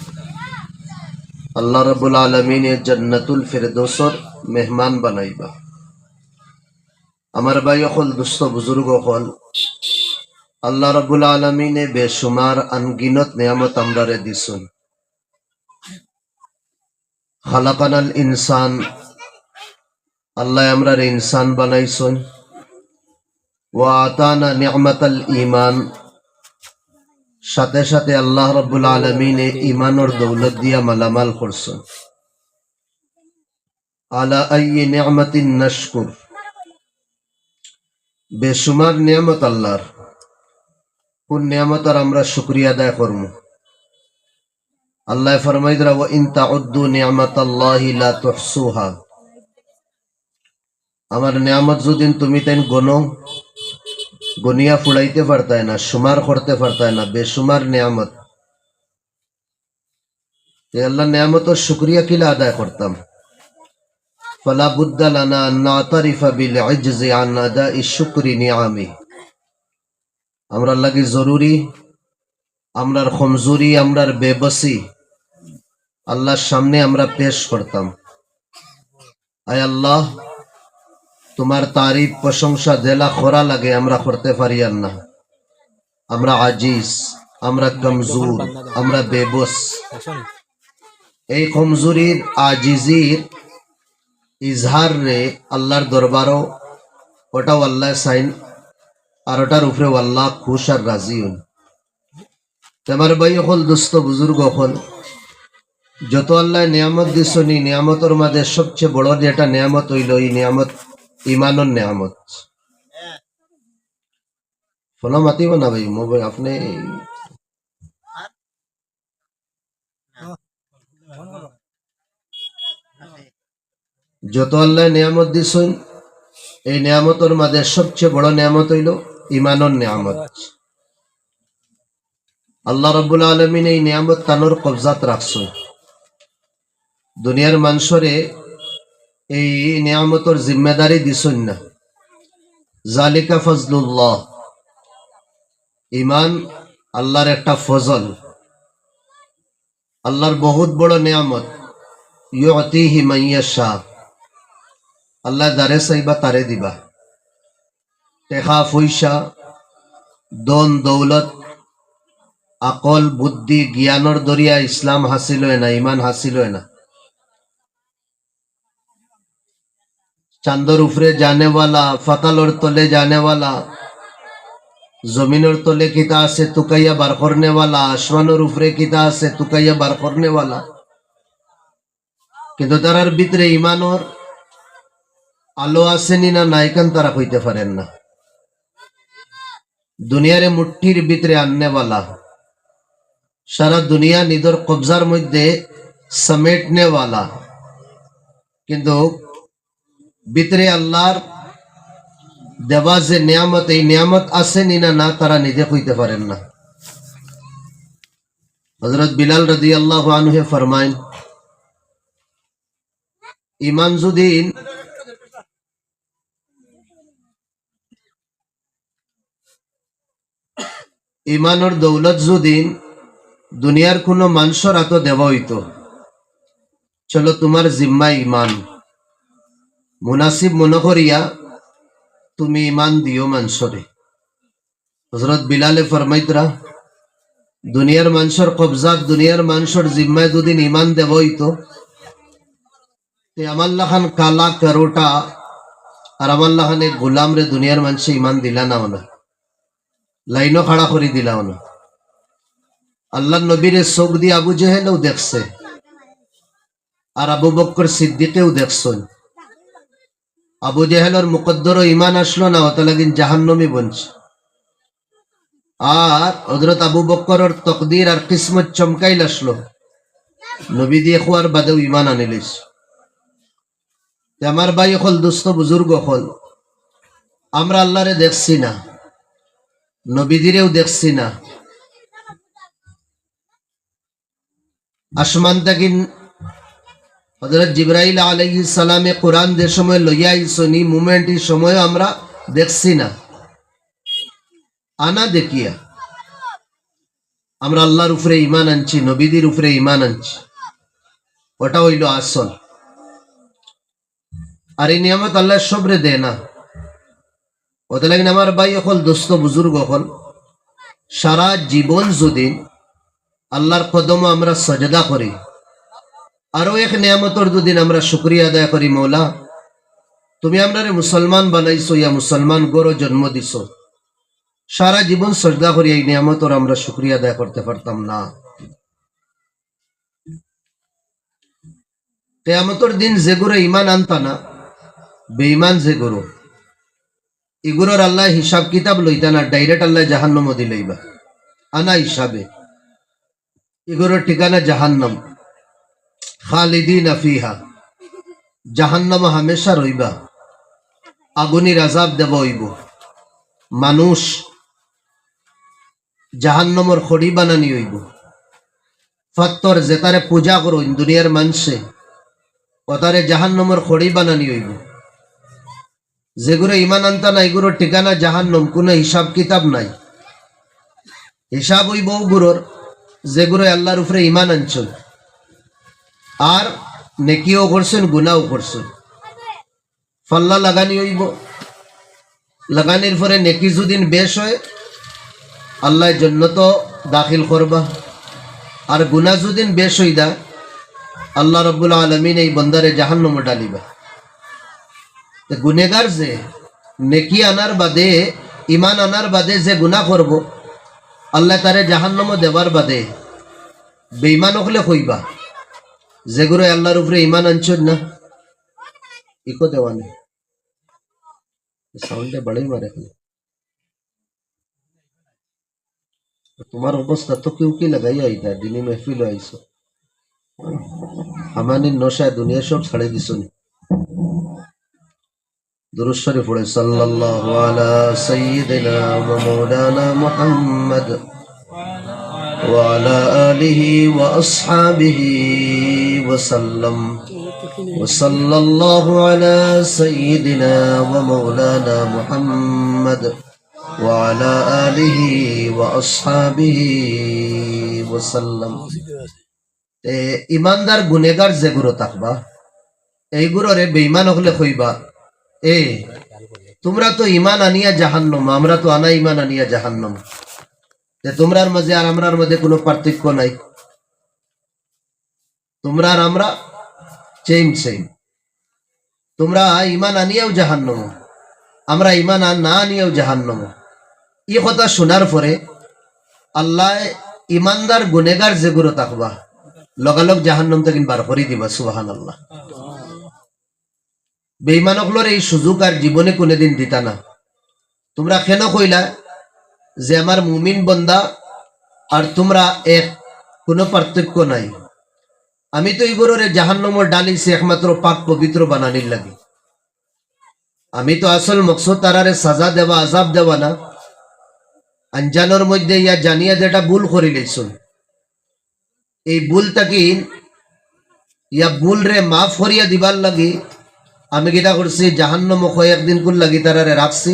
আল্লাহ রাব্বুল আলামিনে জান্নাতুল ফিরদৌসর মেহমান বানাইবা। আমার ভাই হল, দুস্থ বুজুর্গ হল, আল্লাহ রাব্বুল আলামিনে বেশুমার আনগিনত নিয়ামত আমরারে দিছুন। খালাকানাল ইনসান, আল্লাহ আমরারে ইনসান বানাইছুন। ওয়া আতানা নি'মাতাল ঈমান, সাথে সাথে আল্লাহ রাব্বুল আলামিনে ঈমানের দৌলত দিয়া মালামাল করছেন। আলা আইয়ি নি'মাতিন নাশকুর, বেশুমার নিয়ামত আল্লাহর, কোন নিয়ামতের আমরা শুকরিয়া আদায় করব? আল্লাহ ফরমাইদরা ওয়া ইন তাউদ্দু নি'মাতাল্লাহি লা তুহসুহা, আমার নিয়ামত যদি তুমি তাই গনিয়া ফুড়াইতে পারতায় না, সুমার করতে পারতায় না, বেশুমার নিয়ামত। আল্লাহ নিয়ামতের শুকরিয়া কিলা আদায় করতাম? ফালা বুদ্দা লানা আন না'তারিফা বিল ইজজি আন আদাই শুকরি নিআমি, আমরা লাগি জরুরি আমরার কমজোরি, আমরার বেবসি আল্লাহর সামনে আমরা পেশ করতাম। আয় আল্লাহ, তোমার তারিফ প্রশংসা জেলা খোরা লাগে আমরা করতে পারি না, আমরা আজিজ, আমরা কমজোর, আমরা বেবস। এই কমজোরির আজিজির ইজহার রে আল্লাহর দরবারও ওটাও আল্লাহ সাইন, আর ওটার উপরে আল্লাহ খুশ আর রাজি হন। তোমার ভাই হল, দুস্থ বুজুর্গ হল, যত আল্লাহ নিয়ামত দিছনি, নিয়ামতের মাঝে সবচেয়ে বড় যেটা নিয়ামত হইল, এই নিয়ামত ইমানের নিয়ামত। ফলো মাতিব না ভাই, মোবাইল আপনি যত আল্লাহ নিয়ামত দিছুন, এই নিয়ামতের মাঝে সবচেয়ে বড় নিয়ামত হইল ইমানের নিয়ামত। আল্লাহ রাব্বুল আলামিন এই নিয়ামত তানোর কবজাত রাখছেন। দুনিয়ার মানুষরে এই নিয়ামতের জিম্মেদারি দিছুন না। জালিকা ফজলুল্লাহ, ইমান আল্লাহর একটা ফজল, আল্লাহর বহুত বড় নিয়ামত। ইউতিহি মান ইয়াশা, আল্লাহ যারে চাইবা তারে দিবা। টেকা পয়সা, দন দৌলত, আকল বুদ্ধি জ্ঞানের দরিয়া ইসলাম হাসিল হয় না, ইমান হাসিল হয় না। চান্দর উপরে জানেওয়ালা, ফাতালর তলে জানেওয়ালা, জমিনের তলে কিতা আছে তুকাইয়া বার করনেওয়ালা, আসমানের উপরে কিতা আছে তুকাইয়া বার করনেওয়ালা, কিন্তু তারার ভিতরে ইমানর আলো আসেনি না নাইকান তারা কইতে পারেন না। দুনিয়ারে মুঠির ভিতরে আননেওয়ালা, সারা দুনিয়া নিদর কবজার মধ্যে সমেটনেওয়ালা, কিন্তু ভিতরে আল্লাহর দেওয়া যে নিয়ামত, এই নিয়ামত আছে না না তারা নিজে কইতে পারেন না। হযরত বিলাল রাদিয়াল্লাহু আনহু ফরমায়েন, ইমান যদি ইমানের দৌলত যদি দুনিয়ার কোনো মানুষের হাতে দেওয়া হইতো, চলো তোমার জিম্মা ইমান মুনাসিব মনে করিয়া তুমি ইমান দিও মানুষরে। হযরত বিলালে ফরমাইতরা, দুনিয়ার মানুষের কবজাত, দুনিয়ার মানুষের জিম্মায় যদি ইমান দেওয়া হইতো, তে আমার লাখান কালা কারোটা আর আমার লাখান এক গোলাম রে দুনিয়ার মানুষে ইমান দিলা না না, লাইনও খাড়া করে দিলাম না। আল্লাহ নবীরে চোখ দিয়ে আবু জেহেলও দেখছে, আর আবু বকর সিদ্দিকেও দেখছেন। আবু জেহেলের মুকদ্দরও ইমান আসলো না, অত লাগিন জাহান্নমে বনছে। আর হযরত আবু বকরের তকদির আর কিসমত চমকাইল আসলো, নবী দিয়ে খোয়ার বাদেও ইমান আনিলিস। আমার ভাই হল, দুস্থ বুজুর্গ হল, আমরা আল্লাহরে দেখছি না, নবীদিরেও দেখছি না। আসমান থেকে হযরত জিবরাইল আলাইহিস সালামে কোরআন যে সময় লইয়া আইসনি, মুভমেন্টের সময় আমরা দেখছি না। আনা দেখিয়া আমরা আল্লাহর উপরে ইমান আনছি, নবীদের উপরে ইমান আনছি, ওটা হইল আসল। আর এই নিয়ামত আল্লাহ সবরে দেয় না। ওটা লাগেন আমার ভাই হল, দোস্ত বুজুর্গ হল, সারা জীবন যদি আল্লাহর কদম আমরা সাজদা করি, আরো এক নিয়ামতর দুদিন আমরা শুকরিয়া আদায় করি, মৌলা তুমি আমরা মুসলমান বানাইছো, ইয়া মুসলমান গড় জন্ম দিছ, সারা জীবন সাজদা করি এই নিয়ামতর আমরা শুকরিয়া আদায় করতে পারতাম না। কিয়ামতের দিন যেগুলো ইমান আনতা না, বেঈমান যেগুলো, এগুলোর আল্লাহ হিসাব কিতাব লইতা না, ডাইরেক্ট আল্লাহ জাহান্নাম দিলাইবা আনা হিসাবে। এগুলোর ঠিকানা জাহান্নাম, খালিদিনা ফিহা, জাহান্নাম হামেশা রইবা, আগুনের আযাব দেব হইব। মানুষ জাহান্নামের খড়ি বানানি হইব। ফত্তর যেতারে পূজা করুন দুনিয়ার মানুষে, ওতারে জাহান্নামের খড়ি বানানি হইব। যেগুলো ইমান আনতা না, এগুলোর ঠিকানা জাহান্নাম, কোনো হিসাব কিতাব নাই। হিসাব হইব ওগুলোর যেগুলো আল্লাহর উপরে ইমান আনছেন, আর নেকিও করছেন, গুনাও করছেন। ফাল্লা লাগানি হইব, লাগানির পরে নেকি যদিন বেশ হয়, আল্লাহ জান্নাত দাখিল করবা। আর গুনাহ যদিন বেশ হইদা, আল্লাহ রাব্বুল আলামিন এই বান্দারে জাহান্নামে ডালিবা। তো গুনেগার যে নেকি আনার বাদে, ইমান আনার বাদে যে গুনাহ করব, আল্লাহ তারে জাহান্নামে দেবার বাদে বেঈমান হলে কইবা, যেগুলো আল্লাহর উপরে ইমান আনছেন না, ইকো দেওয়ানি সাউন্ডে বড়ই মারে। তোমার অবস্থা তো কেউ কি লাগাইয়া আইতা, দিনী মেহফিল আইসো, আমানির নশায় দুনিয়া সব ছাড়ে দিছো। দুরূদ শরীফ পড়ে, সাল্লাল্লাহু আলা সাইয়্যিদিনা ওয়া মাওলানা মুহাম্মদ ওয়া আলা আলিহি ওয়া আসহাবিহি ওয়া সাল্লাম। ওয়া সাল্লাল্লাহু আলা সাইয়্যিদিনা ওয়া মাওলানা মুহাম্মদ ওয়া আলা আলিহি ওয়া আসহাবিহি ওয়া সাল্লাম। ইমানদার গুনেগার যেগুলো থাকবা, এইগুলোরে বেঈমান হলে কইবা, এ তোমরা তো ইমান আনিয়া জাহান্নাম, আমরা তো আনা ইমান আনিয়া জাহান্নাম, তোমরার মাঝে আর আমরার মধ্যে কোনো পার্থক্য নাই, তোমরা আর আমরা সেম সেম। তোমরা ইমান আনিয়াও জাহান্নাম, আমরা ইমান না আনিয়াও জাহান্নাম। এই কথা শোনার পরে আল্লাহ ইমানদার গুনেগার যেগুলো থাকবা, লগালগ জাহান্নাম থেকে বার করে দিবা। সুবহানাল্লাহ। বেঈমানগুলোর এই সুযোগ আর জীবনে কোনোদিন দিতা না। তোমরা কেন কইলা যে আমার মুমিন বন্দা আর তোমরা এক, কোনো পার্থক্য নাই? আমি তো এগুলোরে জাহান্নামে ডালিছি একমাত্র পাক পবিত্র বানানির লাগে। আমি তো আসল মকসুদ তারারে সাজা দেওয়া, আজাব দেওয়া না। আনজানোর মধ্যে ইয়া জানিয়া যেটা ভুল করি লইছুন, এই ভুলটাকে ইয়া ভুল রে মাফ করিয়া দিবার লাগি আমি কিটা করছি, জাহান্নাম একদিন কোন লাগি তারারে রাখছি।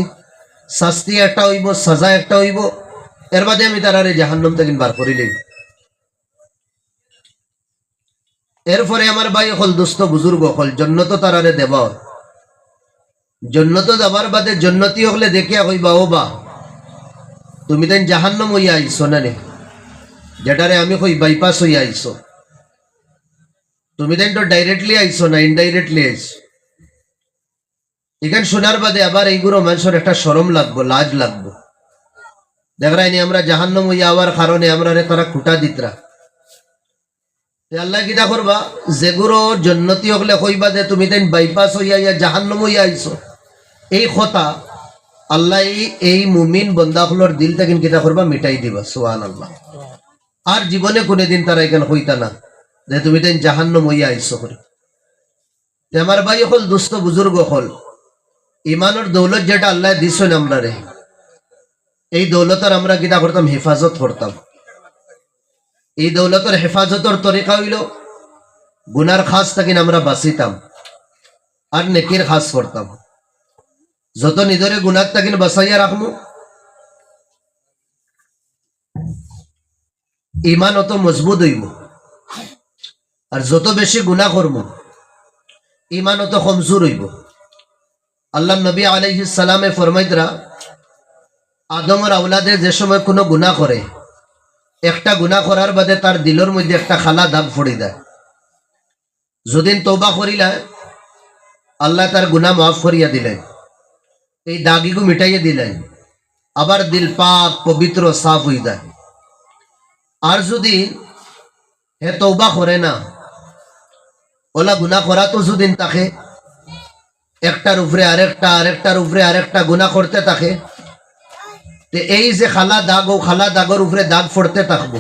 শাস্তি একটা হইব, সাজা একটা হইব, এর বাদে আমি তারারে জাহান্নাম থেকে বার করি লই। এরপরে আমার ভাই হল, দোস্ত বুজুর্গ হল, জন্নত তারারে দেব। জন্নত দেবার বাদে জন্নতি হলে দেখিয়া কইবা, ও বা তুমি তাই জাহান্নাম হইয়া আইছো না রে, যেটারে আমি কই বাইপাস হইয়া আইছো। তুমি তাই তো ডাইরেক্টলি আইছো না, ইনডাইরেক্টলি আইছো। এখানে শোনার বাদে আবার এইগুলো মানুষের একটা শরম লাগবো, লাজ লাগবো। দেখরাইনি আমরা জাহান্নাম হইয়া আওয়ার কারণে আমরা তারা খুঁটা দিতরা। আল্লাহ কিটা করবা, যেগুলো জন্নতি হলে কইবা যে তুমি তাই বাইপাস হইয়া ইয়া জাহান্নাম হইয়া আইছো, এই কথা আল্লাহ এই মুমিন বন্দাগুলোর দিল থেকে কিটা করবা, মিটাই দিবা। সুবহানাল্লাহ। আর জীবনে কোনদিন তারা এখানে হইতা না যে তুমি তাই জাহান্নাম হইয়া আইছো করে। আমার ভাই হল, দুস্থ বুজুর্গ হল, ইমানের দৌলত যেটা আল্লাহ দিছেন আমরা রে, এই দৌলতের আমরা কিটা করতাম, হেফাজত করতাম। এই দৌলতের হেফাজতের তরিকা হইল গুনার খাস থাকি আমরা বাঁচিতাম আর নেকির খাস করতাম। যত নিজরে গুনার থাকি বাঁচাইয়া রাখবো, ইমান অত মজবুত হইব। আর যত বেশি গুনাহ করব, ইমান অত কমজোর হইব। আল্লাহ নবী আলাইহিস সালামে ফরমাইতরা, আদমের আওলাদে যে সময় কোনো গুনাহ করে, একটা গুনাহ করার বাদে তার দিলের মধ্যে একটা খালা দাগ পড়ে দেয়। যদিন তওবা করিলা, আল্লাহ তার গুনাহ মাফ করিয়া দিলেন, এই দাগিগু মিটাইয়া দিলেন, আবার দিল পাক পবিত্র সাফ হয়ে যায়। আর যদি হে তওবা করে না, ওলা গুনাহ করা তো যদিন তাকে একটার উপরে আরেকটা, আরেকটার উপরে আরেকটা গুনাহ করতে থাকে, তে এই যে খালা দাগ, ও খালা দাগের উপরে দাগ পড়তে থাকবো,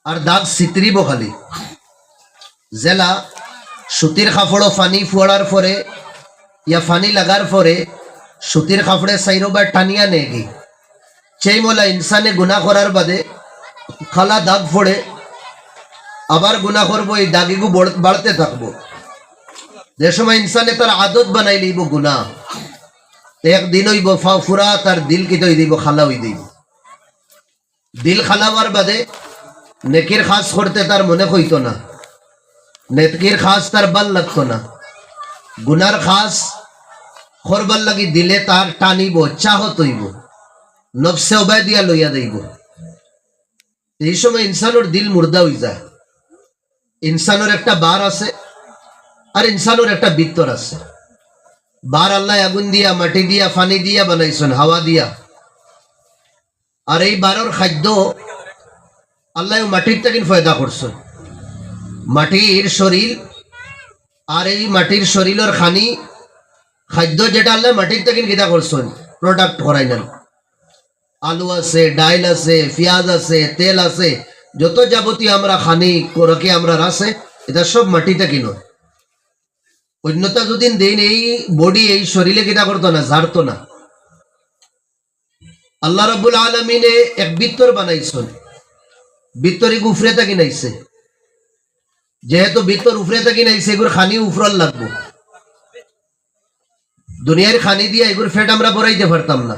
আর দাগ সিতরিব খালি। জেলা সুতির কাপড় ফানি ফুয়ার পরে ইয়া ফানি লাগার পরে সুতির কাপড়ে সাইরোবার টানিয়া নেগি, সেই মোলা ইনসানে গুনাহ করার বাদে খালা দাগ পড়ে, আবার গুনাহ করবো, এই দাগিগু বাড়তে থাকবো। যে সময় ইনসানে তার আদত বানাই লইব গুনাহ, একদিন হইব ফুরা তার দিল কি তৈ দিব, খালা হই দিব। দিল খালাবার বাদে নেকির খাস করতে তার মনে হইতো না, নেকির খাস তার ভাল লাগতো না। গুনার খাস করবার লাগি দিলে তার টানিব, চাহত হইব, নফসে ওবাই দিয়া লইয়া দেব। এই সময় ইনসানোর দিল মুর্দা হয়ে যায়। ইনসানোর একটা বার আছে আর ইনসানোর একটা ভিতর আছে। বার আল্লাহ আগুন দিয়া, মাটি দিয়া, ফানি দিয়া বানাইছেন, হাওয়া দিয়া। আর এই বারর খাদ্য আল্লাহ মাটির থেকে ফয়দা করছেন। মাটির শরীর আর এই মাটির শরীরের খানি খাদ্য যেটা আল্লাহ মাটির থেকে গীতা করছেন, প্রোডাক্ট করাই নেন। আলু আছে, ডাইল আছে, পেঁয়াজ আছে, তেল আছে, যত যাবতীয় আমরা খানি করকে আমরা রাসে, এটা সব মাটিতে কিনো। অন্যতা যদি দিন এই বডি, এই শরীরে কিনা করতো না, ঝাড়তো না। আল্লাহ রাব্বুল আলামিনে এক বিত্তর বানাইছেন, বিত্তরি উফরে থাকি নাইছে। যেহেতু বিত্তর উফরে থাকি নাইছে, এগুলো খানি উফরল লাগবো। দুনিয়ার খানি দিয়ে এগুলো ফেট আমরা বড়াইতে পারতাম না,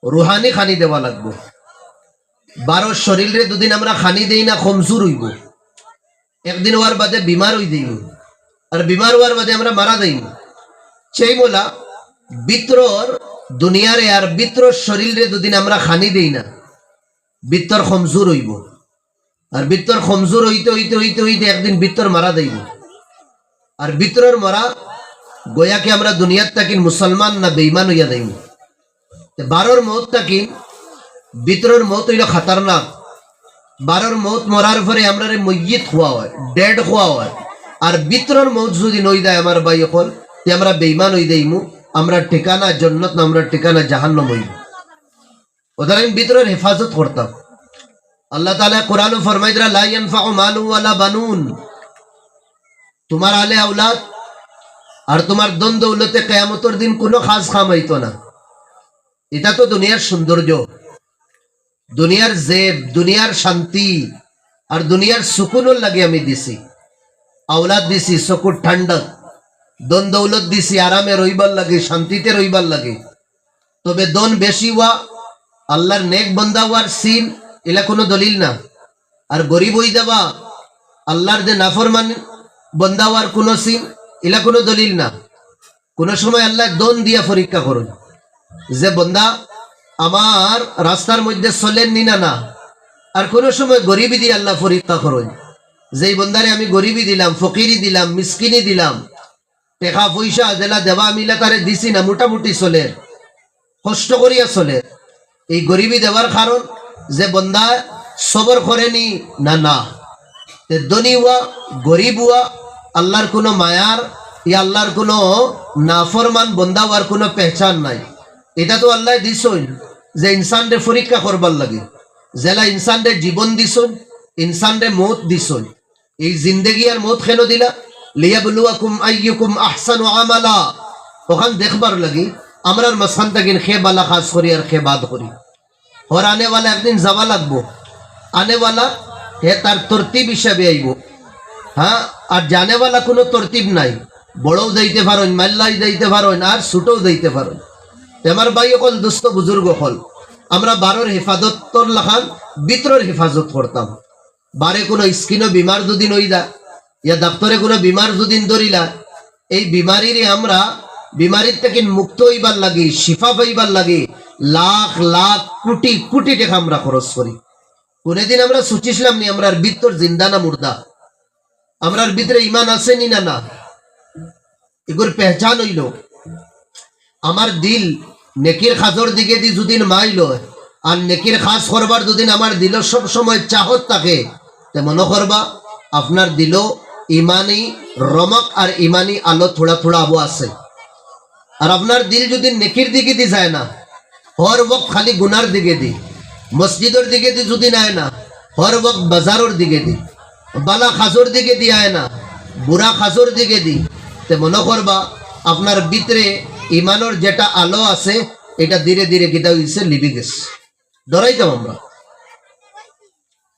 রুহানি খানি দেওয়া লাগবো। বারো শরীরে দুদিন আমরা খানি দেই না, কমজোর হইব। একদিন হওয়ার বাদে বিমার হই দেই, আর বিমার হওয়ার বাদে আমরা মারা দেই। সেই মোলা বিত্রর দুনিয়ারে আর বিত্রর শরীরে দুদিন আমরা খানি দেই না, বিত্তর কমজোর হইব। আর বিত্তর কমজোর হইতে হইতে হইতে হইতে একদিন বিত্তর মারা দেইব। আর বিত্রর মারা গোয়াকে আমরা দুনিয়ার তাকিন মুসলমান না বেঈমান হইয়া দেইব। বারোর মৌত তাকিন, বিত্রর মৌত হইল খাতারনাক। বারোর মৌত মরার পরে আমরা মইয়িত হওয়া হয়, ডেড হওয়া হয়। আর বিত্রর মৌত যদি নই দেয় আমার ভাই হল, আমরা বেঈমান হই দেইমু, আমরা ঠিকানা জান্নাত না, আমরা ঠিকানা জাহান্নাম হইব। ওদের আমি বিত্রর হেফাজত করতাম। আল্লাহ তাআলা কোরআনে ফরমাইদরা লা ইয়ানফাউ মালু ওয়ালা বানুন, তোমার আলে আওলাদ আর তোমার দন দৌলতে কিয়ামতের দিন কোনো খাস কাম হইতো না। এটা তো দুনিয়ার সৌন্দর্য, দুনিয়ার জেব, দুনিয়ার শান্তি আর দুনিয়ার সুকুনের লাগে আমি দিছি। আওলাদ দিছি চকুর ঠান্ডা, দন দৌলত দিছি আরামে রইবার লাগে, শান্তিতে রইবার লাগে। তবে দন বেশি হওয়া, আল্লাহর নেক বন্দা হওয়ার সিন, এলা কোনো দলিল না। আর গরিব হয়ে যাওয়া, আল্লাহর যে নাফরমান বন্দা হওয়ার কোনো সিন, এলা কোনো দলিল না। কোন সময় আল্লাহ দন দিয়া পরীক্ষা করুন যে বন্দা আমার রাস্তার মধ্যে চলেন নি না। আর কোন সময় গরিবী দিয়ে আল্লাহ পরীক্ষা করুন, যেই বন্দারে আমি গরিবী দিলাম, ফকিরি দিলাম, মিসকিনি দিলাম, টাকা পয়সা জেলা দেওয়া মিলা তারে দিছি না, মোটামুটি চলে, কষ্ট করিয়া চলে। এই গরিবী দেওয়ার কারণ যে বন্দা সবর করেনি না। ধনী হওয়া, গরিব হওয়া, আল্লাহর কোনো মায়ার ইয়া আল্লাহর কোনো নাফরমান বন্দা হওয়ার কোনো পেহচান নাই। এটা তো আল্লাহ দিছই যে ইনসানরে পরীক্ষা করবার লাগে। জেলা ইনসানরে জীবন দিছই, ইনসানরে মৌত দিছই। এই জিন্দেগি আর মৌত কেন দিলা? লিয়াবলুয়াকুম আইয়ুকুম আহসানু আমালা, ওখান দেখবার লাগি আমরার মাঝখান থেকে খে বালা খাস করি আর খে বাদ করি। ওর আনেওয়ালা একদিন যাওয়া লাগবো, আনেওয়ালা হে তার তরতিব হিসাবে আইব। হ্যাঁ, আর জানেওয়ালা কোনো তরতিব নাই। বড়ও দিতে পারেন, মাল্লাই দিতে পারেন, আর ছোটও দিতে পারেন। আমার ভাই অকল দুস্থ বুজুর্গ হল, আমরা বারোর হেফাজতর লাখান বিতরের হেফাজত করতাম। বারে কোনো স্কিনও বিমার দুদিন হইলা, ইয়া ডাক্তরে কোনো বিমার দুদিন ধরিলা, এই বিমারির আমরা বিমারির থেকে মুক্ত হইবার লাগে, শিফা পাইবার লাগে লাখ লাখ কোটি কোটি টাকা আমরা খরচ করি। কোনদিন আমরা সুচিছিলাম নি আমরার ভিতর জিন্দা না মুর্দা, আমরার ভিতরে ইমান আছে নি না। এগুর পেহচান হইল আমার দিল নেকির খাজর দিকে দি যদিন মাইল, আর নেকির খাস করবার দুদিন আমার দিল সব সময় চাহত থাকে, তে মনে করবা আপনার দিল ইমানি রমক আর ইমানি আলো থোড়া থোড়া আবো আছে। আর আপনার দিল যদি নেকির দিকে দি যায় না, হর বক্ত খালি গুনার দিকে দি, মসজিদের দিকে দি যদি নাই না, হর বক্ত বাজারের দিকে দি, বালা খাজর দিকে দি আয় না, বুড়া খাজর দিকে দি, তে মনে করবা আপনার ভিতরে ইমানের যেটা আলো আছে এটা ধীরে ধীরে কিতা হইছে লিবি গেছে। ডরাইতাম আমরা।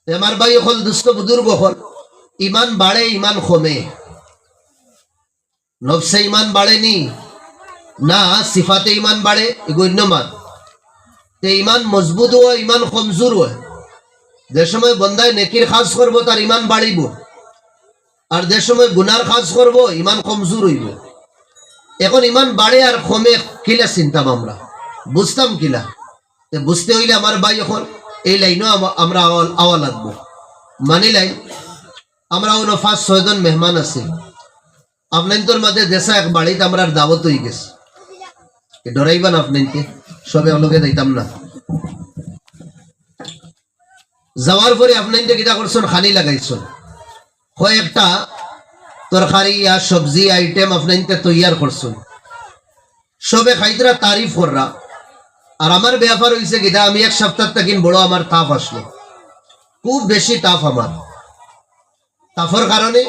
আমার ভাই হল দুস্থ বুজুর্গ হল, ইমান বাড়ে ইমান কমে, নফসে ইমান বাড়েনি না, সিফাতে ইমান বাড়ে গণ্যমান। তে ইমান মজবুত হয়, ইমান কমজোর হয়। যে সময় বন্দায় নেকির খাস করবো তার ইমান বাড়িব, আর যে সময় গুনার খাস করবো ইমান কমজোর হইব। এখন ইমান বাড়ে আর কমে কিলা চিন্তাম আমরা, বুঝতাম কিলা? বুঝতে হইলে আমার ভাই এখন এই লাইনও আমরা আওয়া লাগবো। মানি লাইন আমরা অন্য 5-6 জন মেহমান আছি আপনার মাঝে দেশা এক বাড়িতে আমরা দাওয়াত হয়ে গেছে। ডরাইবান আপনাকে সবে অলোকে দিতাম না। যাওয়ার পরে আপনাকে কিটা করছেন, খানি লাগাইছেন, কয়েকটা তরকারি আর সবজি আইটেম আপনাকে তৈয়ার করছেন, সবে খাইতরা তারিফ কররা। আর আমার ব্যাপার হয়েছে কিটা, আমি এক সপ্তাহ থেকে বড় আমার তাপ আসলো, খুব বেশি তাপ। আমার তাপর কারণে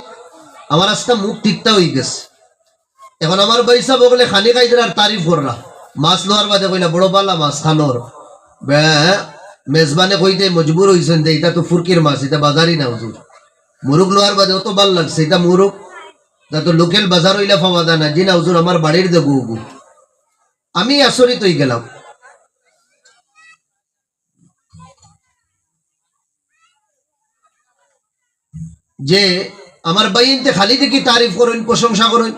আমার আজকে মুখ ঠিকটা হয়ে গেছে। এখন আমার পয়সা বগলে খানি খাইতরা আর তারিফ কররা, মাছ লোয়ার বাদে কইলা বড় পাল্লা মাছ খানোর মেজবানে কইতে মজবুর হয়েছেন যে এটা তো ফুরকির মাছ, এটা বাজারই না হুজুর। মুরুখ লোয়ার বাদে অত ভাল লাগছে, এটা মুরুখ যা তো লোকেল বাজার হইলা পাওয়া যায় না। জি না হুজুর, আমার বাড়ির দেবো। আমি আচরিত হয়ে গেলাম। যে আমার বাইনতে খালি দেখি তারিফ করেন, প্রশংসা করেন,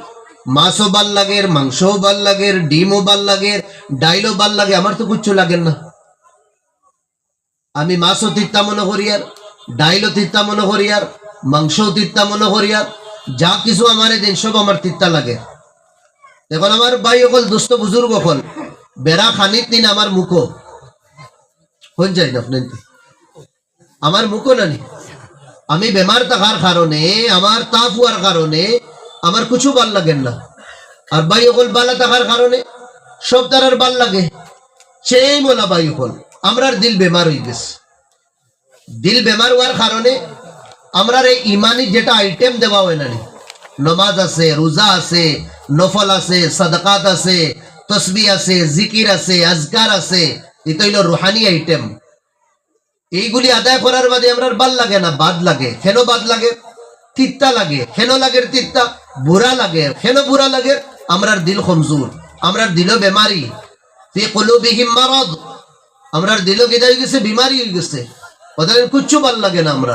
মাছও ভাল লাগে, মাংসও ভাল লাগে, ডিমও ভাল লাগে, ডাইলও ভাল লাগে। আমার তো কিচ্ছু লাগে না। আমি মাছও তিত্তা মনে করি, আর ডাইলও তিত্তা মনে করি, আর মাংসও তিত্তা মনে করি, আর যা কিছু আমার দিন সব আমার তিত্তা লাগে। এখন আমার ভাই অকল দুস্থ বুজুর্গ অকল বেড়া খানিত নিন আমার মুখো হয়ে যায় না, আমার মুখো নানি। আমি বেমার থাকার কারণে, আমার তাপ হওয়ার কারণে আমার কিছু ভাল লাগেন না। আর ভাই অকল বালা থাকার কারণে সব তার ভাল লাগে। সেই মোলা ভাই অকল আমরার দিল বেমার হয়ে গেছে। দিল বেমার হওয়ার কারণে আমরা এই ইমানি যেটা আইটেম দেওয়া হয় না, নমাজ আছে, রোজা আছে, নফল আছে, সাদাকাত আছে, তসবিহ আছে, জিকির আছে, আজকার আছে, এটা হইল রুহানি আইটেম। এইগুলি আদায় করার বাদে আমরা ভাল লাগে না, বাদ লাগে। কেন বাদ লাগে? তিত্তা লাগে। কেন লাগে তিত্তা? বুড়া লাগে। কেন বুড়া লাগে? আমরার দিল কমজোর, আমরার দিল বেমারি, ফি কুলুবিহিম মারাদ, আমরার দিল কেদা হয়ে গেছে, বিমারি হয়ে গেছে, ওদের কিচ্ছু ভাল লাগে না। আমরা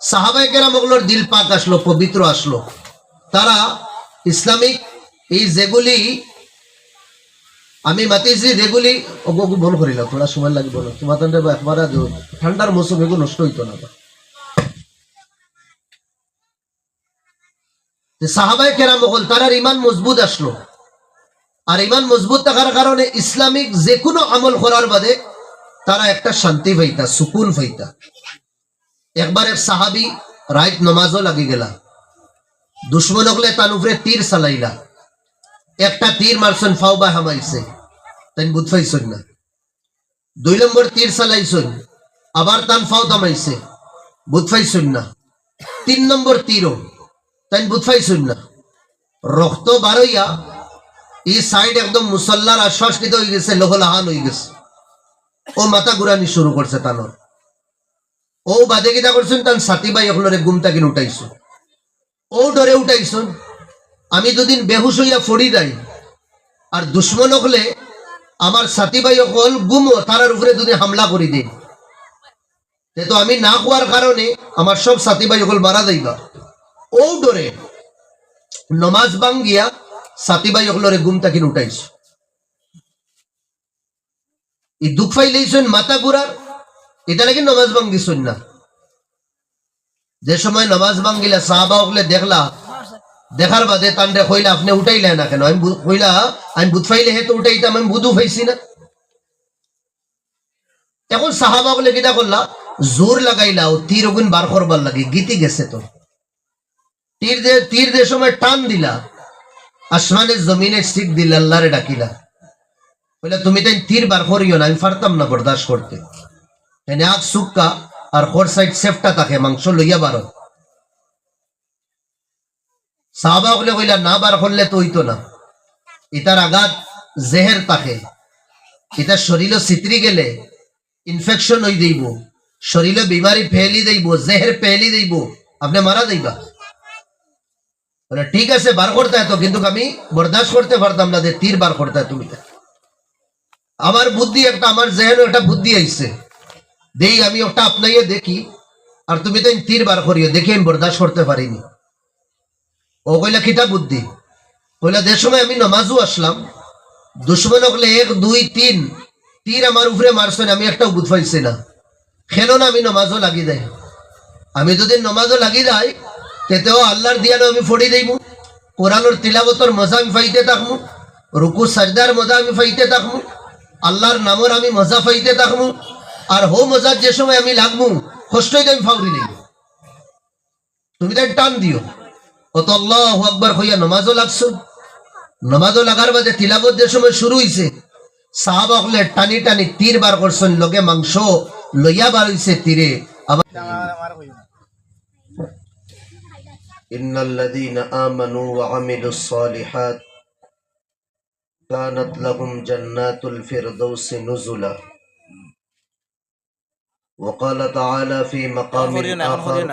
সাহাবায়ে কেরাম ওগুলোর দিল পাক আসলো, পবিত্র আসলো। তারা ইসলামিক এই যেগুলি আমি মাতিছি, যেগুলি ওগু বল করিলাম, থোড়া সময় লাগবে না তোমার একবার ঠান্ডার মৌসুম এগুলো নষ্ট হইতো না। সাহাবায়ে কেরাম বল তারার ইমান মজবুত আসলো, আর ইমান মজবুত থাকার কারণে ইসলামিক যে কোনো আমল করার বাদে তারা একটা শান্তি পাইতা, সুকুন পাইতা। একবার এক সাহাবি রাত নমাজও লাগি গেলা, দুশ্মন হলে তার উপরে তীর চালাইলা, একটা তীর মারছেন ফাওবা হামাইছে, তাই বুঝ পাইছেন না। 2 নম্বর তীর চালাইছেন, আবার তান ফাও থামাইছে, বুঝ পাইছেন না। 3 নম্বর তীরও তাই বুঝ পাইছেন না। রক্ত বারইয়া এই সাইড একদম মুসল্লার আশ্বাসিত হয়ে গেছে, লোহলাহান হয়ে গেছে। ও মাথা ঘুরানি শুরু করছে তানোর। ও বাদে কিতা করছেন, তান সাথী ভাই ওগুলোরে ঘুম থেকে উঠাইছো, ও ডরে উঠাইছুন। আমি দুদিন বেহুশ হইয়া ফড়ি যাই, আর দুশ্মন হলে আমার সাথী ভাই অকল গুমো তারার উপরে যদি হামলা করি দিই, তো আমি না হওয়ার কারণে আমার সব সাথী ভাই অকল মারা যাইবা। ও ডরে নমাজ ভাঙ্গিয়া সাথী ভাই অকলরে ঘুম থেকে উঠাইছো। এই দুঃখ পাইলেইছেন মাথা ঘুরার, এটা নাকি নমাজ ভাঙ্গিছেন না। যে সময় নমাজ ভাঙ্গিলা সাহাবা হকলে দেখলা, দেখার বাদে তান্ডে কইলা আপনি উঠাইলে না কেন? আমি কইলা আমি বুধ পাইলে হে তো উঠাইতাম, আমি বুধু পাইছি না। এখন সাহাবা বলে কিটা করলা, জোর লাগাইলা ও তীর ওগুন বার করবার লাগে, গীতি গেছে তো। তীর যে সময় টান দিলা, আসমানে জমিনে শিখ দিলা, আল্লাহরে ডাকিলা, বলে তুমি তাই তীর বার করিও না, আমি পারতাম না বরদাস্ত করতে। এনে আগ সুক্কা আর খোর সাইড সেফটা থাকে, মাংস লইয়া বারো। সাহাবা বলে কইলা না বার করলে তো হইতো না, এটার আঘাত জেহের থাকে, এটা শরীর চিত্রি গেলে ইনফেকশন হয়ে যাইব, শরীরে বিমারি ফেলি দেব, জেহের ফেলি দেব, আপনি মারা যাইবা। বলে ঠিক আছে বার করতে হতো, কিন্তু আমি বরদাস্ত করতে পারতাম না যে তীর বার করতে তুমি। আমার বুদ্ধি একটা, আমার জেহের একটা বুদ্ধি আইছে, দেই আমি ওটা আপনাইয়ে দেখি, আর তুমি তো তীর বার করিও, দেখি আমি বরদাস্ত করতে পারিনি। ও কইলা কিতা বুদ্ধি? কইলা যে সময় আমি নমাজও আসলাম, দুশ্মন হলে 1 2 3 তীর আমার উপরে মারছেন, আমি একটাও বুঝ পাইছি না। খেলো না আমি নমাজও লাগি যাই, আমি যদি নমাজও লাগি যাই তেতেও আল্লাহর দিয়ানো আমি ফড়ি দেইমু, কোরআনের তিলাবতর মজা আমি পাইতে থাকমু, রুকু সাজদার মজা আমি পাইতে থাকমু, আল্লাহর নামর আমি মজা পাইতে থাকমু। আর হো মজার যে সময় আমি লাগমু, কষ্টই আমি ফাউরি নেই, তুমি তাই টান দিও। ও তো আল্লাহু আকবার হইয়া নমাজও লাগছো, নমাজও লাগার বাদে তিলাবত যে সময় শুরু হইছে, সাহাবা হলে টানি টানি তীর বার করছেন, লগে মাংস লইয়া বার হইছে তীরে। আবার ইন্নাল্লাযীনা আমানু ওয়া আমিলুস সালিহাত কানাত লাহুম জান্নাতুল ফিরদাউসি নুজুলা। ওয়া ক্বালা তাআলা ফি মাকামিন আখার